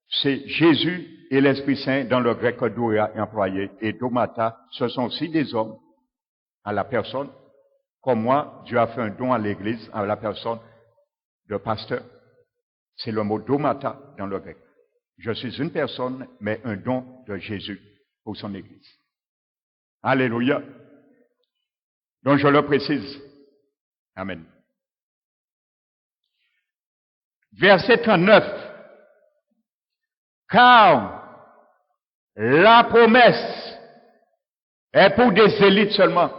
c'est Jésus et l'Esprit Saint, dans le grec, doéa est employé, et domata, ce sont aussi des hommes, à la personne. Comme moi, Dieu a fait un don à l'Église, à la personne de pasteur. C'est le mot domata dans le grec. Je suis une personne, mais un don de Jésus pour son Église. Alléluia. Donc je le précise. Amen. Verset 39. Car la promesse est pour des élites seulement.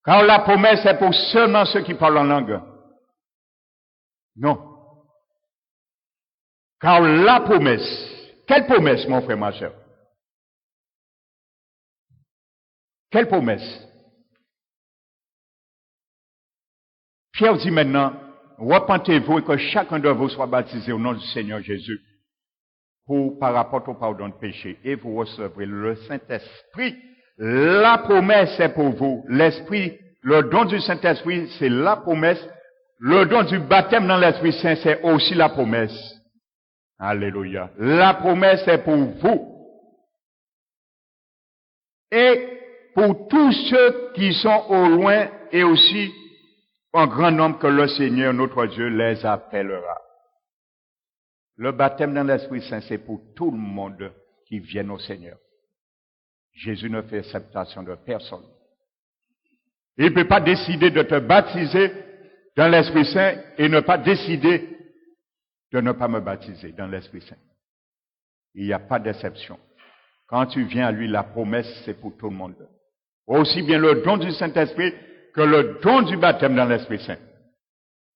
Car la promesse est pour seulement ceux qui parlent en langue. Non. Car la promesse, quelle promesse, mon frère, ma soeur? Quelle promesse? Pierre dit maintenant, repentez-vous et que chacun de vous soit baptisé au nom du Seigneur Jésus par rapport au pardon de péché, et vous recevrez le Saint-Esprit. La promesse est pour vous. L'Esprit, le don du Saint-Esprit, c'est la promesse. Le don du baptême dans l'Esprit Saint, c'est aussi la promesse. Alléluia. La promesse est pour vous. Et pour tous ceux qui sont au loin et aussi en grand nombre que le Seigneur, notre Dieu, les appellera. Le baptême dans l'Esprit Saint, c'est pour tout le monde qui vient au Seigneur. Jésus ne fait acceptation de personne. Il ne peut pas décider de te baptiser dans l'Esprit Saint et ne pas décider de ne pas me baptiser dans l'Esprit Saint. Il n'y a pas d'exception. Quand tu viens à lui, la promesse, c'est pour tout le monde. Aussi bien le don du Saint-Esprit que le don du baptême dans l'Esprit Saint.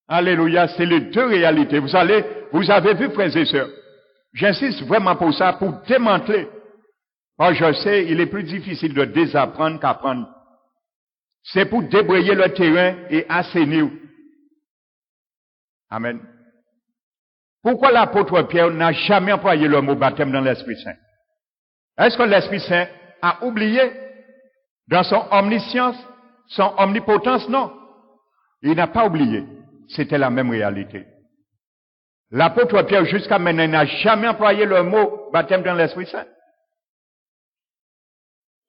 Alléluia, c'est les deux réalités. Vous avez vu, frères et sœurs, j'insiste vraiment pour ça, pour démanteler. Moi, je sais, il est plus difficile de désapprendre qu'apprendre. C'est pour débrayer le terrain et assainir. Amen. Pourquoi l'apôtre Pierre n'a jamais employé le mot baptême dans l'Esprit Saint? Est-ce que l'Esprit Saint a oublié dans son omniscience, son omnipotence? Non. Il n'a pas oublié. C'était la même réalité. L'apôtre Pierre, jusqu'à maintenant, n'a jamais employé le mot baptême dans l'Esprit Saint.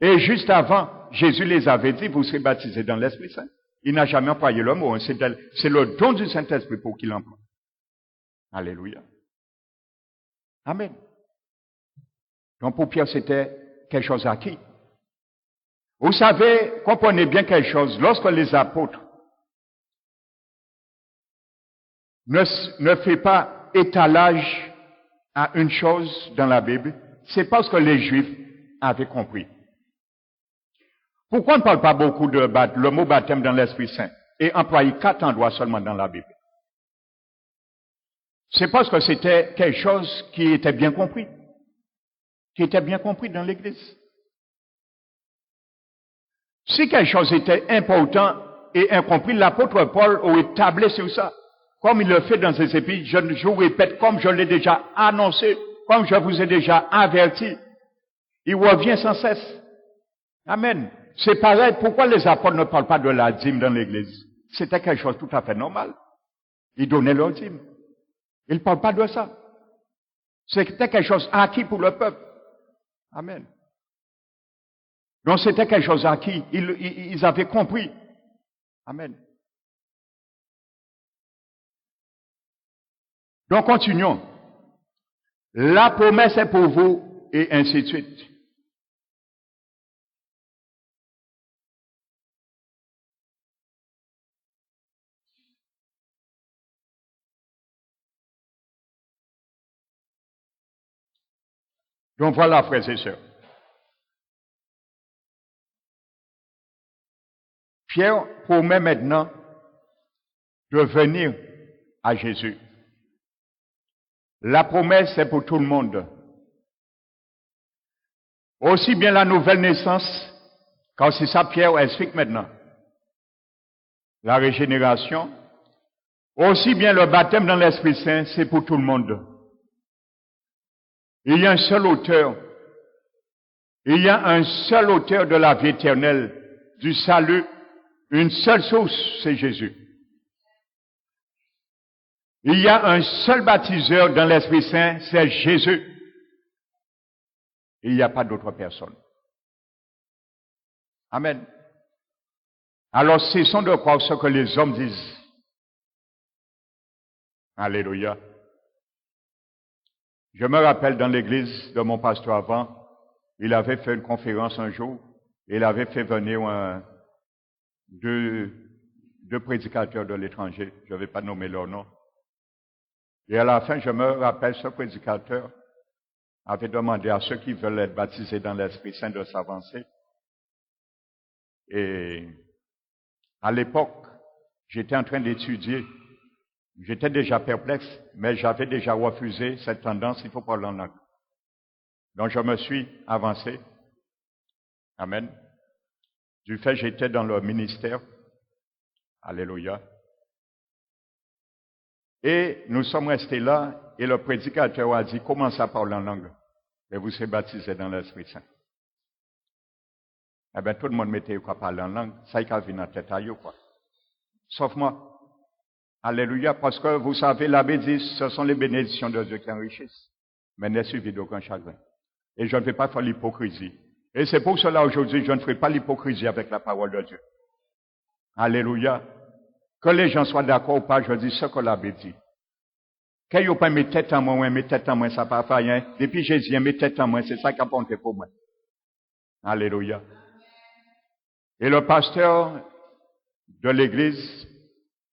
Et juste avant, Jésus les avait dit, vous serez baptisés dans l'Esprit Saint. Il n'a jamais employé le mot. C'est le don du Saint-Esprit pour qu'il emploie. Alléluia. Amen. Donc pour Pierre, c'était quelque chose acquis. Vous savez, comprenez bien quelque chose. Lorsque les apôtres ne font pas étalage à une chose dans la Bible, c'est parce que les Juifs avaient compris. Pourquoi on ne parle pas beaucoup de le mot baptême dans l'Esprit Saint et employer 4 endroits seulement dans la Bible? C'est parce que c'était quelque chose qui était bien compris. Qui était bien compris dans l'Église. Si quelque chose était important et incompris, l'apôtre Paul aurait tablé sur ça. Comme il le fait dans ses épîtres, je vous répète, comme je l'ai déjà annoncé, comme je vous ai déjà averti. Il revient sans cesse. Amen. C'est pareil, pourquoi les apôtres ne parlent pas de la dîme dans l'Église? C'était quelque chose tout à fait normal. Ils donnaient leur dîme. Ils ne parlent pas de ça. C'était quelque chose acquis pour le peuple. Amen. Donc c'était quelque chose acquis. Ils avaient compris. Amen. Donc continuons. La promesse est pour vous et ainsi de suite. Donc voilà, frères et sœurs. Pierre promet maintenant de venir à Jésus. La promesse est pour tout le monde. Aussi bien la nouvelle naissance, car c'est ça Pierre explique maintenant. La régénération, aussi bien le baptême dans l'Esprit Saint, c'est pour tout le monde. Il y a un seul auteur. Il y a un seul auteur de la vie éternelle, du salut, une seule source, c'est Jésus. Il y a un seul baptiseur dans l'Esprit Saint, c'est Jésus. Il n'y a pas d'autre personne. Amen. Alors cessons de croire ce que les hommes disent. Alléluia. Je me rappelle dans l'église de mon pasteur avant, il avait fait une conférence un jour, et il avait fait venir deux prédicateurs de l'étranger, je ne vais pas nommer leur nom. Et à la fin, je me rappelle, ce prédicateur avait demandé à ceux qui veulent être baptisés dans l'Esprit Saint de s'avancer. Et à l'époque, j'étais en train d'étudier. J'étais déjà perplexe, mais j'avais déjà refusé cette tendance, il faut parler en langue. Donc je me suis avancé. Amen. Du fait, j'étais dans le ministère. Alléluia. Et nous sommes restés là, et le prédicateur a dit, commencez à parler en langue, et vous serez baptisés dans l'Esprit Saint. Eh bien, tout le monde mettait quoi parler en langue, ça y est venu dans la tête à eux, quoi. Sauf moi. Alléluia, parce que vous savez, l'abbé dit, ce sont les bénédictions de Dieu qui enrichissent, mais n'est suivi d'aucun chagrin. Et je ne vais pas faire l'hypocrisie. Et c'est pour cela aujourd'hui, je ne ferai pas l'hypocrisie avec la parole de Dieu. Alléluia. Que les gens soient d'accord ou pas, je dis ce que l'abbé dit. Quand ils n'ont pas mes têtes en moi, ça pas fait rien. Depuis Jésus, mes têtes en moi, c'est ça qui a compté pour moi. Alléluia. Et le pasteur de l'église,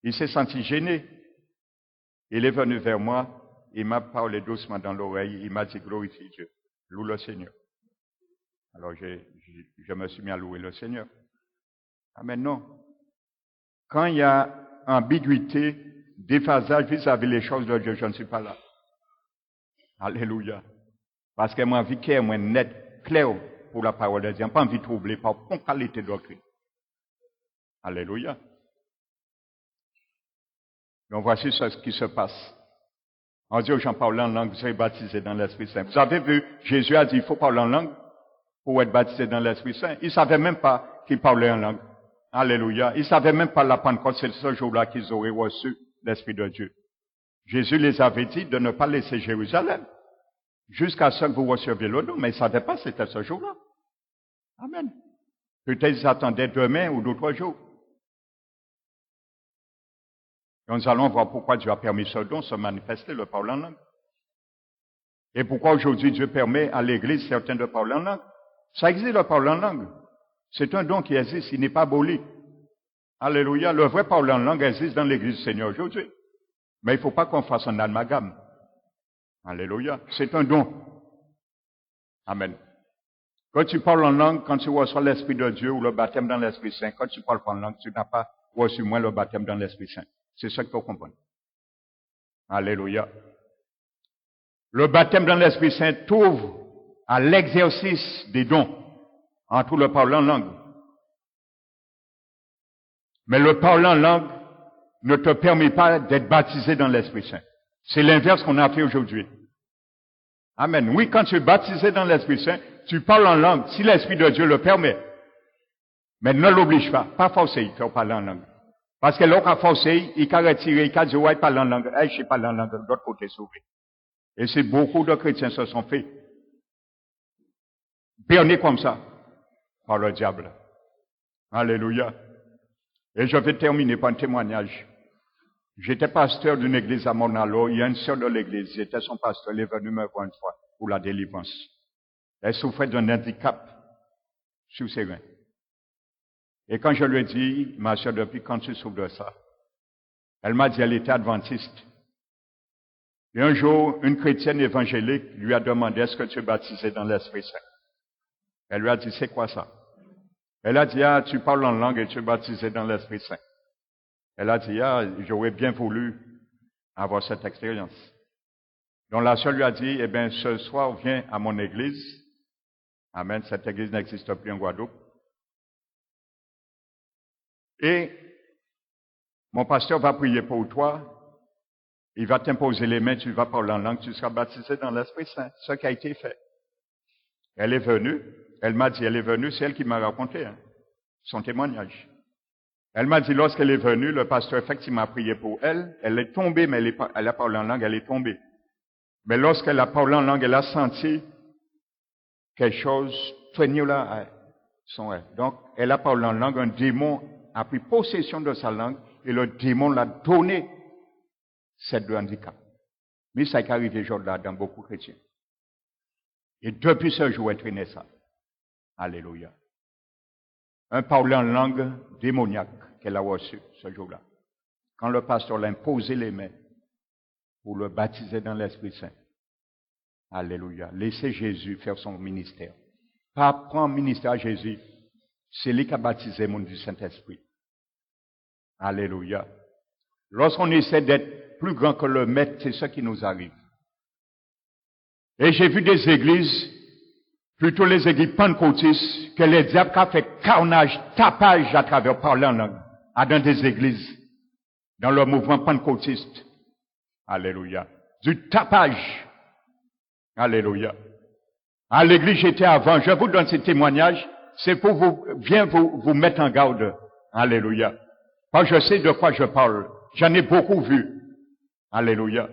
il s'est senti gêné. Il est venu vers moi, il m'a parlé doucement dans l'oreille, il m'a dit glorifie Dieu, loue le Seigneur. Alors je me suis mis à louer le Seigneur. Amen, non. Quand il y a ambiguïté, déphasage vis-à-vis les choses de Dieu, je ne suis pas là. Alléluia. Parce que moi, vie claire, moi, net, clair pour la parole de Dieu. Je n'ai pas envie de troubler par mon qualité de doctrine. Alléluia. Donc voici ce qui se passe. On dit aux gens parlant en langue, vous serez baptisés dans l'Esprit Saint. Vous avez vu, Jésus a dit, il faut parler en langue pour être baptisé dans l'Esprit Saint. Il ne savait même pas qu'il parlait en langue. Alléluia. Ils ne savaient même pas la Pentecôte, c'est ce jour-là qu'ils auraient reçu l'Esprit de Dieu. Jésus les avait dit de ne pas laisser Jérusalem jusqu'à ce que vous receviez le nom, mais ils ne savaient pas que c'était ce jour-là. Amen. Peut-être ils attendaient demain ou d'autres jours. Et nous allons voir pourquoi Dieu a permis ce don se manifester, le parler en langue. Et pourquoi aujourd'hui Dieu permet à l'Église certains de parler en langue. Ça existe le parler en langue. C'est un don qui existe, il n'est pas aboli. Alléluia. Le vrai parler en langue existe dans l'Église du Seigneur aujourd'hui. Mais il ne faut pas qu'on fasse un amalgame. Alléluia. C'est un don. Amen. Quand tu parles en langue, quand tu reçois l'Esprit de Dieu ou le baptême dans l'Esprit Saint, quand tu parles pas en langue, tu n'as pas reçu moins le baptême dans l'Esprit Saint. C'est ça qu'il faut comprendre. Alléluia. Le baptême dans l'Esprit Saint t'ouvre à l'exercice des dons, en tout le parler en langue. Mais le parler en langue ne te permet pas d'être baptisé dans l'Esprit Saint. C'est l'inverse qu'on a fait aujourd'hui. Amen. Oui, quand tu es baptisé dans l'Esprit Saint, tu parles en langue, si l'Esprit de Dieu le permet. Mais ne l'oblige pas forcer, il faut parler en langue. Parce que l'autre a forcé, il a retiré, il a dit, ouais, parle en langue, je sais pas en langue, de l'autre côté sauvé. Et c'est beaucoup de chrétiens se sont fait berner comme ça, par le diable. Alléluia. Et je vais terminer par un témoignage. J'étais pasteur d'une église à Monalo. Il y a une sœur de l'église, j'étais son pasteur, elle est venue me voir une fois pour la délivrance. Elle souffrait d'un handicap sur ses reins. Et quand je lui ai dit, ma sœur, depuis quand tu souffres de ça? Elle m'a dit, elle était adventiste. Et un jour, une chrétienne évangélique lui a demandé, est-ce que tu es baptisé dans l'Esprit Saint? Elle lui a dit, c'est quoi ça? Elle a dit, ah, tu parles en langue et tu es baptisé dans l'Esprit Saint. Elle a dit, ah, j'aurais bien voulu avoir cette expérience. Donc la sœur lui a dit, eh bien, ce soir, viens à mon église. Amen, cette église n'existe plus en Guadeloupe. Et mon pasteur va prier pour toi. Il va t'imposer les mains, tu vas parler en langue, tu seras baptisé dans l'Esprit Saint. Ce qui a été fait. Elle est venue, elle m'a dit, elle est venue, c'est elle qui m'a raconté son témoignage. Elle m'a dit, lorsqu'elle est venue, le pasteur effectivement a prié pour elle. Elle est tombée, mais elle a parlé en langue, elle est tombée. Mais lorsqu'elle a parlé en langue, elle a senti quelque chose, là, son elle. Donc, elle a parlé en langue, un démon a pris possession de sa langue, et le démon l'a donné cette handicap. Mais ça est arrivé aujourd'hui dans beaucoup de chrétiens. Et depuis ce jour, elle traînait ça. Alléluia. Un parler en langue démoniaque qu'elle a reçu ce jour-là. Quand le pasteur l'a imposé les mains pour le baptiser dans l'Esprit Saint. Alléluia. Laissez Jésus faire son ministère. Pas prendre ministère à Jésus. C'est lui qui a baptisé le monde du Saint-Esprit. Alléluia. Lorsqu'on essaie d'être plus grand que le maître, c'est ce qui nous arrive. Et j'ai vu des églises, plutôt les églises pentecôtistes, que les diables ont fait carnage, tapage à travers parler en langue, dans des églises, dans le mouvement pentecôtiste. Alléluia. Du tapage. Alléluia. À l'église j'étais avant, je vous donne ces témoignages, c'est pour vous mettre en garde. Alléluia. Parce que je sais de quoi je parle. J'en ai beaucoup vu. Alléluia.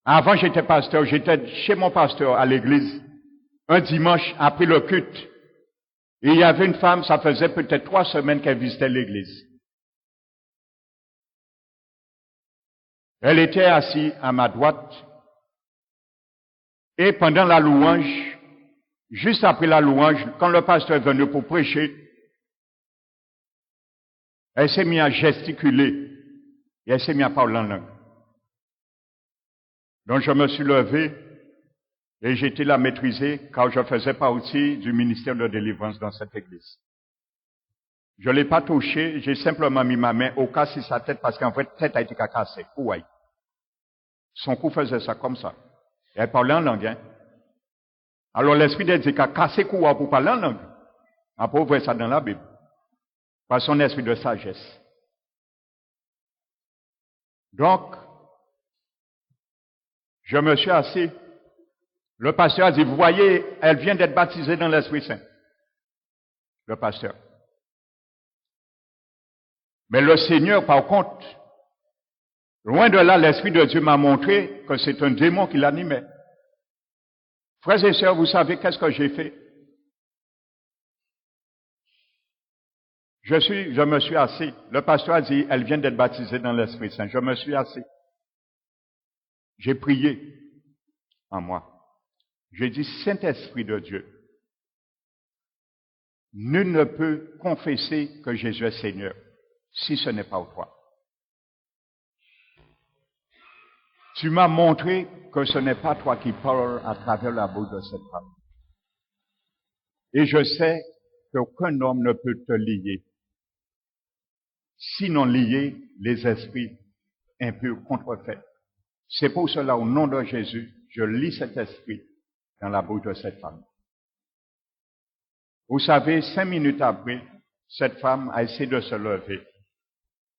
Avant, j'étais pasteur. J'étais chez mon pasteur à l'église. Un dimanche, après le culte. Et il y avait une femme, ça faisait peut-être 3 semaines qu'elle visitait l'église. Elle était assise à ma droite. Et pendant la louange, juste après la louange, quand le pasteur est venu pour prêcher, elle s'est mise à gesticuler. Et elle s'est mise à parler en langue. Donc je me suis levé et j'ai été la maîtriser car je faisais partie du ministère de délivrance dans cette église. Je ne l'ai pas touché, j'ai simplement mis ma main au cas sur sa tête parce qu'en fait, la tête a été cassée. Ouais. Son cou faisait ça comme ça. Et elle parlait en langue. Hein? Alors l'esprit de Dieu a cassé le cou pour parler en langue. On peut voir ça dans la Bible. Par son esprit de sagesse. Donc, je me suis assis. Le pasteur a dit, vous voyez, elle vient d'être baptisée dans l'Esprit Saint. Le pasteur. Mais le Seigneur, par contre, loin de là, l'Esprit de Dieu m'a montré que c'est un démon qui l'animait. Frères et sœurs, vous savez qu'est-ce que j'ai fait? Je me suis assis. Le pasteur a dit, elle vient d'être baptisée dans l'Esprit Saint. Je me suis assis. J'ai prié en moi. J'ai dit, Saint-Esprit de Dieu, nul ne peut confesser que Jésus est Seigneur si ce n'est pas toi. Tu m'as montré que ce n'est pas toi qui parles à travers la bouche de cette femme. Et je sais qu'aucun homme ne peut te lier. Sinon lier les esprits impurs contrefaits. C'est pour cela, au nom de Jésus, je lis cet esprit dans la bouche de cette femme. Vous savez, 5 minutes après, cette femme a essayé de se lever.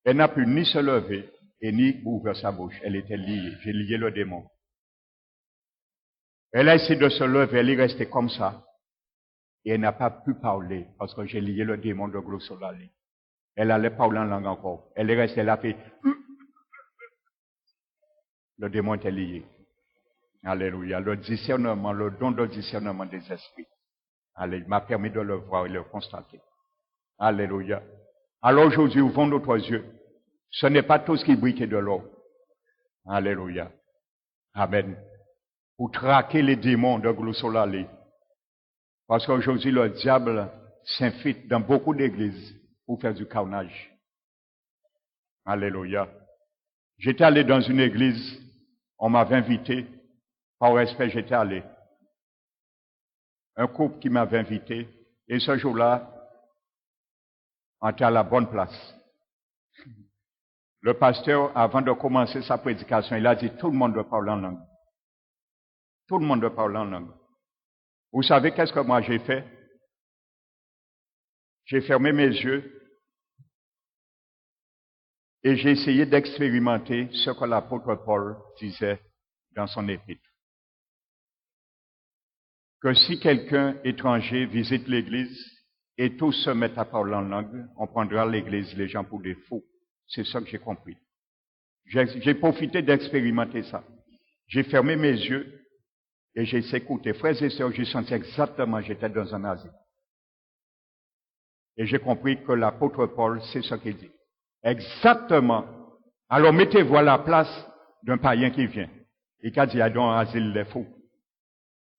Elle n'a pu ni se lever et ni ouvrir sa bouche. Elle était liée. J'ai lié le démon. Elle a essayé de se lever, elle est restée comme ça. Et elle n'a pas pu parler parce que j'ai lié le démon de glossolale. Elle allait parler en langue encore. Elle est restée, elle a fait... Le démon était lié. Alléluia. Le discernement, le don de discernement des esprits. Alléluia. M'a permis de le voir et de le constater. Alléluia. Alors aujourd'hui, ouvrons notre yeux. Ce n'est pas tout ce qui brille qui est de l'or. Alléluia. Amen. Pour traquer les démons de Glossolale. Parce qu'aujourd'hui, le diable s'infiltre dans beaucoup d'églises pour faire du carnage. Alléluia. J'étais allé dans une église, on m'avait invité, par respect, j'étais allé. Un couple qui m'avait invité, et ce jour-là, on était à la bonne place. Le pasteur, avant de commencer sa prédication, il a dit, tout le monde doit parler en langue. Tout le monde doit parler en langue. Vous savez qu'est-ce que moi j'ai fait? J'ai fermé mes yeux et j'ai essayé d'expérimenter ce que l'apôtre Paul disait dans son épître. Que si quelqu'un étranger visite l'église et tous se mettent à parler en langue, on prendra l'église, les gens pour des fous. C'est ça que j'ai compris. J'ai profité d'expérimenter ça. J'ai fermé mes yeux et j'ai essayé d'écouter. Frères et sœurs, j'ai senti exactement, j'étais dans un asile. Et j'ai compris que l'apôtre Paul, c'est ce qu'il dit. Exactement. Alors mettez-vous à la place d'un païen qui vient. Et qui a dit, dans un asile des fous.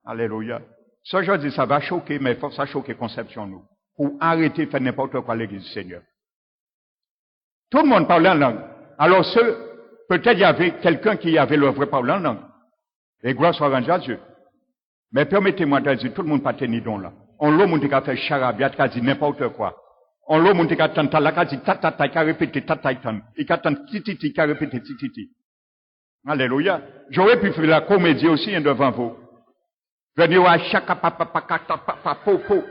Alléluia. Ça, je dis, ça va choquer, mais il faut que ça choque conception, nous. Pour arrêter de faire n'importe quoi à l'église du Seigneur. Tout le monde parlait en langue. Alors peut-être il y avait quelqu'un qui avait le vrai parler en langue. Et gloire soit rendue à Dieu. Mais permettez-moi de dire, tout le monde pas tenir don là. On l'a monde qui a fait charabia, qui a dit n'importe quoi. On l'a monde qui a tant là, qui a dit tatata, qui a répété tatata, et qui a tant tititi, qui a répété tititi. Alléluia. J'aurais pu faire la comédie aussi devant vous. Venir à chaque popo.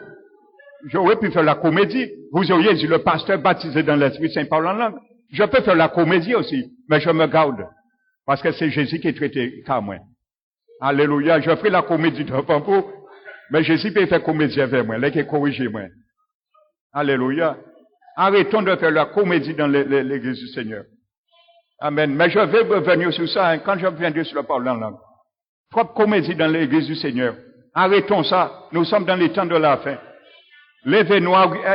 J'aurais pu faire la comédie. Vous auriez dit le pasteur baptisé dans l'Esprit Saint parle en langue. Je peux faire la comédie aussi, mais je me garde. Parce que c'est Jésus qui est traité comme moi. Alléluia. Je ferai la comédie devant vous, mais Jésus peut faire comédie avec moi, là qui corrige moi. Alléluia. Arrêtons de faire la comédie dans l'église du Seigneur. Amen. Mais je vais revenir sur ça, quand je viendrai sur le parler en langue. Trop comédie dans l'église du Seigneur. Arrêtons ça. Nous sommes dans les temps de la fin. Lèvez-nous,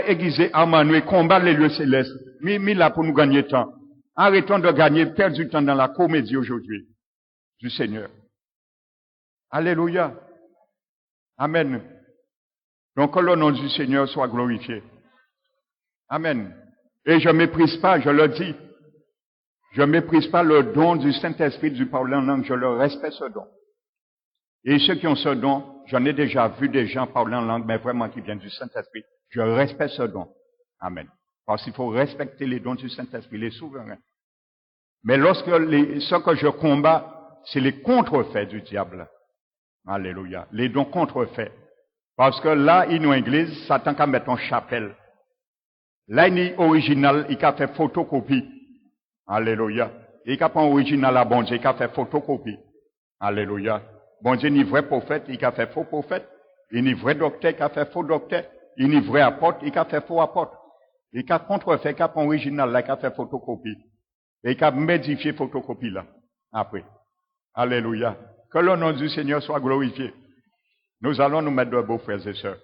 aiguisez, armons-nous et combattre les lieux célestes. Mis là pour nous gagner temps. Arrêtons de gagner, perdre du temps dans la comédie aujourd'hui du Seigneur. Alléluia. Amen. Donc que le nom du Seigneur soit glorifié. Amen. Et je ne méprise pas, je le dis. Je ne méprise pas le don du Saint-Esprit du parler en langue, je le respecte ce don. Et ceux qui ont ce don, j'en ai déjà vu des gens parler en langue, mais vraiment qui viennent du Saint-Esprit. Je respecte ce don. Amen. Parce qu'il faut respecter les dons du Saint-Esprit, les souverains. Mais lorsque ce que je combats, c'est les contrefaits du diable. Alléluia. Les dons contrefaits. Parce que là, il y a une église, Satan qu'à mettre en chapelle. Là, il est original, il a fait photocopie. Alléluia. Il a pas original à bon Dieu, il a fait photocopie. Alléluia. Bon Dieu, il est vrai prophète, il a fait faux prophète. Il est vrai docteur, il a fait faux docteur. Il est vrai apôtre, il a fait faux apôtre. Il a contrefait, il a pas original, là, il a fait photocopie. Et il a modifié photocopie là, après. Alléluia. Que le nom du Seigneur soit glorifié. Nous allons nous mettre debout, frères et sœurs.